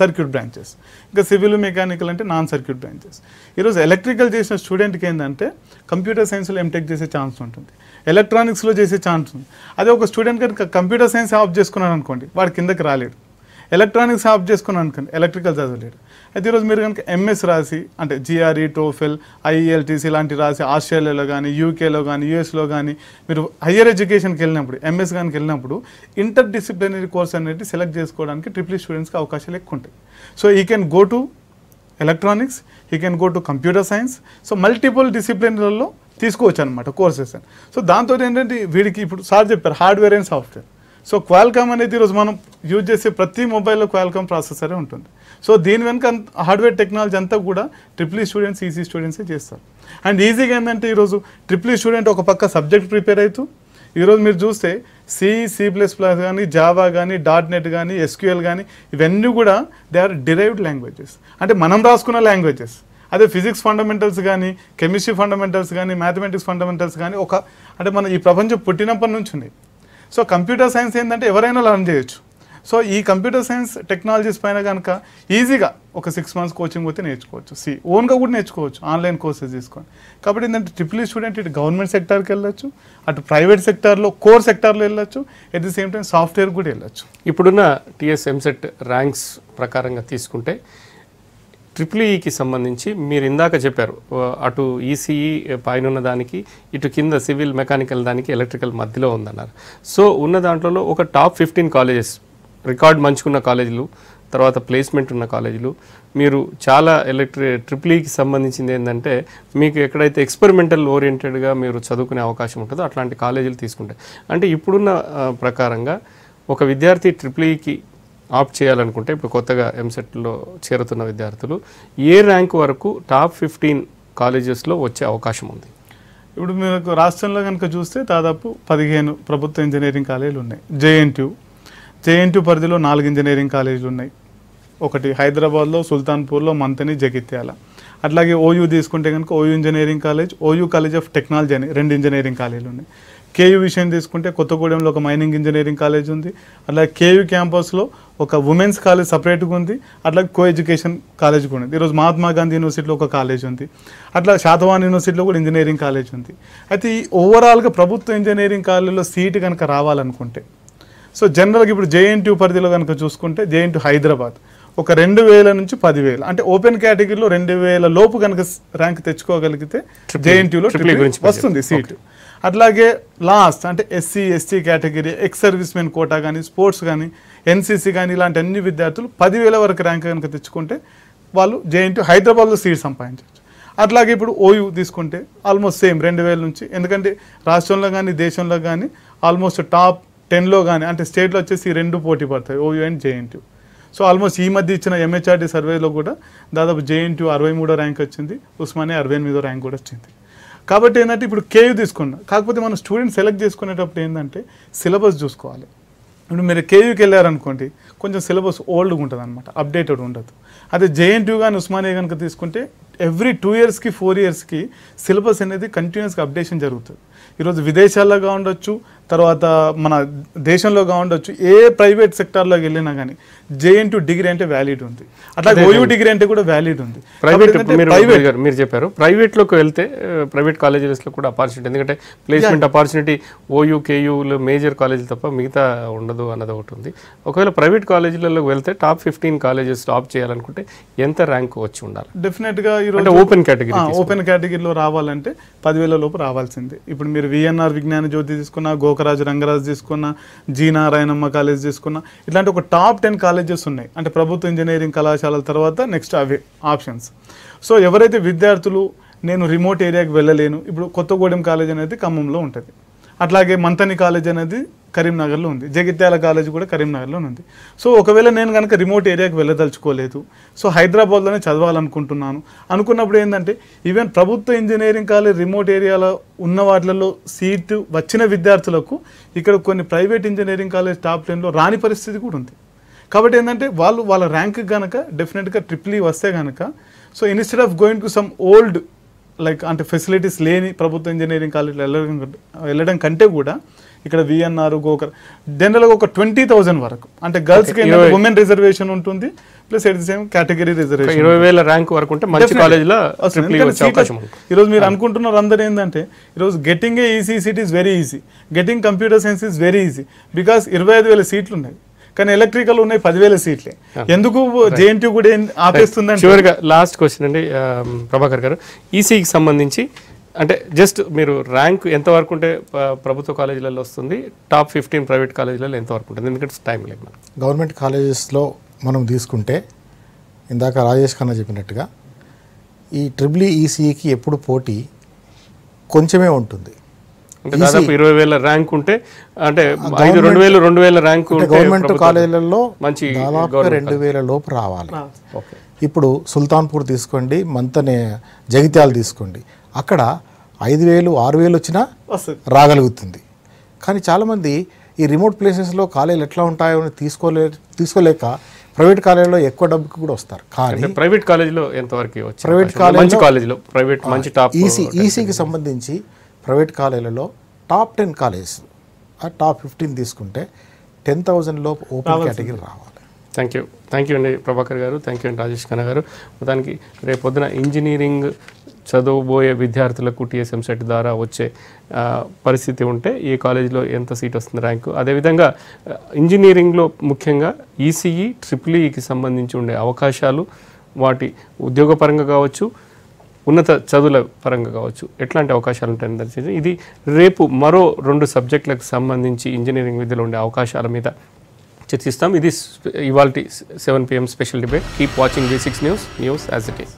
circuit branches. ఇంకా సివిల్, మెకానికల్ అంటే నాన్ సర్క్యూట్ బ్రాంచెస్. ఈరోజు ఎలక్ట్రికల్ చేసిన స్టూడెంట్కి ఏంటంటే కంప్యూటర్ సైన్స్లో ఎంటెక్ చేసే ఛాన్స్ ఉంటుంది, ఎలక్ట్రానిక్స్లో చేసే ఛాన్స్ ఉంది. అదే ఒక స్టూడెంట్ కనుక కంప్యూటర్ సైన్స్ ఆప్ చేసుకున్నాను అనుకోండి, వాడు కిందకి రాలేడు. ఎలక్ట్రానిక్స్ ఆప్ చేసుకున్నాను అనుకోండి, ఎలక్ట్రికల్ చదవలేడు. అయితే ఈరోజు మీరు కనుక ఎంఎస్ రాసి అంటే జిఆర్ఈ, టోఫెల్, ఐఈఎల్టీసీ ఇలాంటివి రాసి ఆస్ట్రేలియాలో కానీ, యూకేలో కానీ, యూఎస్లో కానీ మీరు హయ్యర్ ఎడ్యుకేషన్కి వెళ్ళినప్పుడు, ఎంఎస్ కానీ వెళ్ళినప్పుడు ఇంటర్ డిసిప్లినరీ కోర్స్ అనేది సెలెక్ట్ చేసుకోవడానికి ట్రిపుల్ స్టూడెంట్స్కి అవకాశాలు ఎక్కువ ఉంటాయి. So he can go to electronics, he can go to computer science. So multiple డిసిప్లిన్లలో తీసుకోవచ్చు అనమాట కోర్సెస్. సో దాంతో ఏంటంటే వీడికి ఇప్పుడు సార్ చెప్పారు hardware and software. So Qualcomm అనేది ఈరోజు మనం యూజ్ చేసే ప్రతి మొబైల్లో క్వాల్కామ్ ప్రాసెసరే ఉంటుంది. సో దీని వెనుక హార్డ్వేర్ టెక్నాలజీ అంతా కూడా ట్రిపుల్ స్టూడెంట్స్, ఈసీ స్టూడెంట్సే చేస్తారు. అండ్ ఈజీగా ఏంటంటే ఈరోజు ట్రిపుల్ స్టూడెంట్ ఒక పక్క సబ్జెక్ట్ ప్రిపేర్ అవుతూ, ఈరోజు మీరు చూస్తే C++ కానీ, జావా కానీ, .NET కానీ, SQL కానీ ఇవన్నీ కూడా దే ఆర్ డిరైవ్డ్ లాంగ్వేజెస్, అంటే మనం రాసుకున్న లాంగ్వేజెస్. అదే ఫిజిక్స్ ఫండమెంటల్స్ కానీ, కెమిస్ట్రీ ఫండమెంటల్స్ కానీ, మ్యాథమెటిక్స్ ఫండమెంటల్స్ కానీ అంటే మన ఈ ప్రపంచం పుట్టినప్పటి నుంచి ఉన్నాయి. సో కంప్యూటర్ సైన్స్ ఏంటంటే ఎవరైనా లర్న్ చేయొచ్చు. సో ఈ కంప్యూటర్ సైన్స్ టెక్నాలజీస్ పైన కనుక ఈజీగా ఒక 6 months కోచింగ్ పోతే నేర్చుకోవచ్చు, ఓన్గా కూడా నేర్చుకోవచ్చు ఆన్లైన్ కోర్సెస్ తీసుకొని. కాబట్టి ఏంటంటే ట్రిపుల్ స్టూడెంట్ ఇటు గవర్నమెంట్ సెక్టార్కి వెళ్ళొచ్చు, అటు ప్రైవేట్ సెక్టార్లో, కోర్ సెక్టార్లో వెళ్ళొచ్చు, at the same time software కూడా వెళ్ళొచ్చు. ఇప్పుడున్న టీఎస్ ఎంసెట్ ర్యాంక్స్ ప్రకారంగా తీసుకుంటే ట్రిపుల్ఈకి సంబంధించి మీరు ఇందాక చెప్పారు అటు ఈసీఈ పైన ఉన్న దానికి, ఇటు కింద సివిల్, మెకానికల్ దానికి, ఎలక్ట్రికల్ మధ్యలో ఉందన్నారు. సో ఉన్న దాంట్లో ఒక టాప్ 15 కాలేజెస్, రికార్డ్ మంచుకున్న కాలేజీలు, తర్వాత ప్లేస్మెంట్ ఉన్న కాలేజీలు, మీరు చాలా ట్రిపుల్ఈకి సంబంధించింది ఏంటంటే మీకు ఎక్కడైతే ఎక్స్పెరిమెంటల్ ఓరియంటెడ్గా మీరు చదువుకునే అవకాశం ఉంటుందో అట్లాంటి కాలేజీలు తీసుకుంటే, అంటే ఇప్పుడున్న ప్రకారంగా ఒక విద్యార్థి ట్రిపుల్ఈకి ఆప్ట్ చేయాలనుకుంటే ఇప్పుడు కొత్తగా ఎంసెట్లో చేరుతున్న విద్యార్థులు ఏ ర్యాంక్ వరకు టాప్ 15 కాలేజెస్లో వచ్చే అవకాశం ఉంది? ఇప్పుడు మీకు రాష్ట్రంలో కనుక చూస్తే దాదాపు 15 ప్రభుత్వ ఇంజనీరింగ్ కాలేజీలు ఉన్నాయి. జేఎన్టీ పరిధిలో 4 ఇంజనీరింగ్ కాలేజీలు ఉన్నాయి. ఒకటి హైదరాబాద్లో, సుల్తాన్పూర్లో, మంతని, జగిత్యాల. అట్లాగే ఓయూ తీసుకుంటే కనుక OU engineering college, OU college of technology అని 2 ఇంజనీరింగ్ కాలేజీలు ఉన్నాయి. కేయూ విషయం తీసుకుంటే కొత్తగూడెంలో ఒక మైనింగ్ ఇంజనీరింగ్ కాలేజ్ ఉంది, అలాగే కేయూ క్యాంపస్లో ఒక ఉమెన్స్ కాలేజ్ సపరేట్గా ఉంది, అట్లాగే కో ఎడ్యుకేషన్ కాలేజ్ కూడా ఉంది. ఈరోజు మహాత్మా గాంధీ యూనివర్సిటీలో ఒక కాలేజ్ ఉంది, అట్లా శాతవాహన్ యూనివర్సిటీలో కూడా ఇంజనీరింగ్ కాలేజ్ ఉంది. అయితే ఈ ఓవరాల్గా ప్రభుత్వ ఇంజనీరింగ్ కాలేజీలో సీటు కనుక రావాలనుకుంటే, సో జనరల్గా ఇప్పుడు జేఎన్టీయూ పరిధిలో కనుక చూసుకుంటే జేఎన్టీయూ హైదరాబాద్ ఒక 2000 నుంచి 10,000 అంటే ఓపెన్ కేటగిరీలో 2000 లోపు కనుక ర్యాంక్ తెచ్చుకోగలిగితే జేఎన్టీయూలో వస్తుంది సీటు. అట్లాగే లాస్ట్ అంటే SC ST category, ex servicemen quota కానీ, స్పోర్ట్స్ కానీ, ఎన్సీసీ కానీ ఇలాంటి అన్ని విద్యార్థులు 10,000 వరకు ర్యాంక్ కనుక తెచ్చుకుంటే వాళ్ళు జేఎన్టీయూ హైదరాబాద్లో సీట్ సంపాదించవచ్చు. అట్లాగే ఇప్పుడు ఓయూ తీసుకుంటే ఆల్మోస్ట్ సేమ్ 2000 నుంచి, ఎందుకంటే రాష్ట్రంలో కానీ దేశంలో కానీ ఆల్మోస్ట్ టాప్ 10లో కానీ అంటే స్టేట్లో వచ్చేసి 2 పోటీ పడతాయి, OU and JNTU. So almost ఈ మధ్య ఇచ్చిన ఎంహెచ్ఆర్డీ సర్వేలో కూడా దాదాపు జేఎన్టీయూ 63వ ర్యాంక్ వచ్చింది, ఉస్మానియా 68వ ర్యాంక్ కూడా వచ్చింది. కాబట్టి ఏంటంటే ఇప్పుడు కేయూ తీసుకున్నాం, కాకపోతే మనం స్టూడెంట్ సెలెక్ట్ చేసుకునేటప్పుడు ఏంటంటే సిలబస్ చూసుకోవాలి. ఇప్పుడు మీరు కేయూకి వెళ్ళారనుకోండి కొంచెం సిలబస్ ఓల్డ్గా ఉంటుంది అనమాట, అప్డేటెడ్ ఉండదు. అదే జేఎన్టీయూ కానీ ఉస్మానియా కనుక తీసుకుంటే ఎవ్రీ 2 ఇయర్స్కి 4 ఇయర్స్కి సిలబస్ అనేది కంటిన్యూస్గా అప్డేషన్ జరుగుతుంది. ఈరోజు విదేశాల్లో ఉండొచ్చు, తర్వాత మన దేశంలో ఉండొచ్చు, ఏ ప్రైవేట్ సెక్టార్లోకి వెళ్ళినా కానీ జేఎన్టీయూ డిగ్రీ అంటే వ్యాలిడ్ ఉంది, అట్లాగే ఓయూ డిగ్రీ అంటే కూడా వ్యాలిడ్ ఉంది. మీరు చెప్పారు ప్రైవేట్లోకి వెళ్తే ప్రైవేట్ కాలేజెస్లో కూడా ఆపర్చునిటీ, ఎందుకంటే ప్లేస్మెంట్ ఆపర్చునిటీ ఓయూ కేయూలో మేజర్ కాలేజీలు తప్ప మిగతా ఉండదు అన్నది ఒకటి ఉంది. ఒకవేళ ప్రైవేట్ కాలేజీలలోకి వెళ్తే టాప్ 15 కాలేజెస్ టాప్ చేయాలనుకుంటే ఎంత ర్యాంక్ వచ్చి ఉండాలి? డెఫినెట్గా ఈరోజు ఓపెన్ కేటగిరీలో రావాలంటే 10,000 లోపు రావాల్సిందే. ఇప్పుడు మీరు విఎన్ఆర్ విజ్ఞాన జ్యోతి తీసుకున్నా, గోకరాజు రంగరాజు తీసుకున్నా, జీ నారాయణమ్మ కాలేజ్ తీసుకున్నా, ఇట్లాంటి ఒక టాప్ 10 కాలేజెస్ ఉన్నాయి. అంటే ప్రభుత్వ ఇంజనీరింగ్ కళాశాలల తర్వాత నెక్స్ట్ అవే ఆప్షన్స్. సో ఎవరైతే విద్యార్థులు నేను రిమోట్ ఏరియాకి వెళ్ళలేను, ఇప్పుడు కొత్తగూడెం కాలేజ్ అనేది ఖమ్మంలో ఉంటుంది, అట్లాగే మంతని కాలేజ్ అనేది కరీంనగర్లో ఉంది, జగిత్యాల కాలేజ్ కూడా కరీంనగర్లో ఉంది. సో ఒకవేళ నేను కనుక రిమోట్ ఏరియాకి వెళ్ళదలుచుకోలేదు, సో హైదరాబాద్లోనే చదవాలనుకుంటున్నాను అనుకున్నప్పుడు ఏంటంటే ఈవెన్ ప్రభుత్వ ఇంజనీరింగ్ కాలేజ్ రిమోట్ ఏరియాలో ఉన్న వాటిలలో సీటు వచ్చిన విద్యార్థులకు ఇక్కడ కొన్ని ప్రైవేట్ ఇంజనీరింగ్ కాలేజ్ టాప్ 10లో రాని పరిస్థితి కూడా ఉంది. కాబట్టి ఏంటంటే వాళ్ళ ర్యాంక్ కనుక డెఫినెట్గా ట్రిపుల్ వస్తే కనుక, so instead of going to some old like అంటే ఫెసిలిటీస్ లేని ప్రభుత్వ ఇంజనీరింగ్ కాలేజీలో వెళ్ళడం కంటే కూడా ఇక్కడ విఎన్ఆర్ గోకర్ జనరల్గా ఒక 20,000 వరకు అంటే గర్ల్స్కి ఉమెన్ రిజర్వేషన్ ఉంటుంది, plus at the same category reservation 20,000 rank వరకు ఉంటే మంచి కాలేజీలో ఈరోజు మీరు అనుకుంటున్నారు అందరూ ఏంటంటే ఈరోజు getting a EC seat is very easy, getting computer science is very easy because 25,000 సీట్లు ఉన్నాయి, కానీ ఎలక్ట్రికల్ ఉన్నాయి 10,000 సీట్లే. ఎందుకు జేఎన్టీయూ కూడా ఆపేస్తుందంటే చివరిగా లాస్ట్ క్వశ్చన్ అండి ప్రభాకర్ గారు, ఈసీకి సంబంధించి అంటే జస్ట్ మీరు ర్యాంక్ ఎంతవరకు ఉంటే ప్రభుత్వ కాలేజీలలో వస్తుంది, టాప్ 15 ప్రైవేట్ కాలేజీలలో ఎంతవరకు ఉంటుంది? ఎందుకంటే టైం లేదు. గవర్నమెంట్ కాలేజెస్లో మనం తీసుకుంటే ఇందాక రాజేష్ ఖన్నా చెప్పినట్టుగా ఈ ట్రిపుల్ ఈసీకి ఎప్పుడు పోటీ కొంచెమే ఉంటుంది. అంటే దాదాపు 20,000 ర్యాంక్ ఉంటే అంటే 2,000 ర్యాంక్ గవర్నమెంట్ కాలేజీలలో మంచి దాదాపు 2,000 లోపు రావాలి. ఇప్పుడు సుల్తాన్పూర్ తీసుకోండి, మంతనే జగిత్యాల తీసుకోండి, అక్కడ 5,000 6,000 వచ్చినా రాగలుగుతుంది. కానీ చాలామంది ఈ రిమోట్ ప్లేసెస్లో కాలేజీలు ఎట్లా ఉంటాయో తీసుకోలేక ప్రైవేట్ కాలేజీలో ఎక్కువ డబ్బుకి కూడా వస్తారు. కానీ ప్రైవేట్ కాలేజీలో ఎంతవరకు ప్రైవేట్ కాలేజీలో ప్రైవేట్ మంచి టాప్ ఈసీకి సంబంధించి ప్రైవేట్ కాలేజీలలో టాప్ 10 కాలేజెస్ ఆ టాప్ 15 తీసుకుంటే 10,000 లోపు ఓపెన్ కేటగిరీ రావాలి. థ్యాంక్ యూ అండి ప్రభాకర్ గారు, థ్యాంక్ యూ అండి రాజేష్ ఖన్నా గారు. మొత్తానికి రేపొద్దున ఇంజనీరింగ్ చదవబోయే విద్యార్థులకు టీఎస్ఎం సెట్ ద్వారా వచ్చే పరిస్థితి ఉంటే ఏ కాలేజీలో ఎంత సీట్ వస్తుంది ర్యాంకు, అదేవిధంగా ఇంజనీరింగ్లో ముఖ్యంగా ఈసీఈ ట్రిపుల్ఈకి సంబంధించి ఉండే అవకాశాలు, వాటి ఉద్యోగపరంగా కావచ్చు, ఉన్నత చదువుల పరంగా కావచ్చు, ఎట్లాంటి అవకాశాలు ఉంటాయని తెలిసింది. ఇది రేపు మరో 2 సబ్జెక్టులకు సంబంధించి ఇంజనీరింగ్ విద్యలో ఉండే అవకాశాల మీద చర్చిస్తాం. ఇది ఇవాల్టి 7 PM special debate. Keep watching V6 news as it is.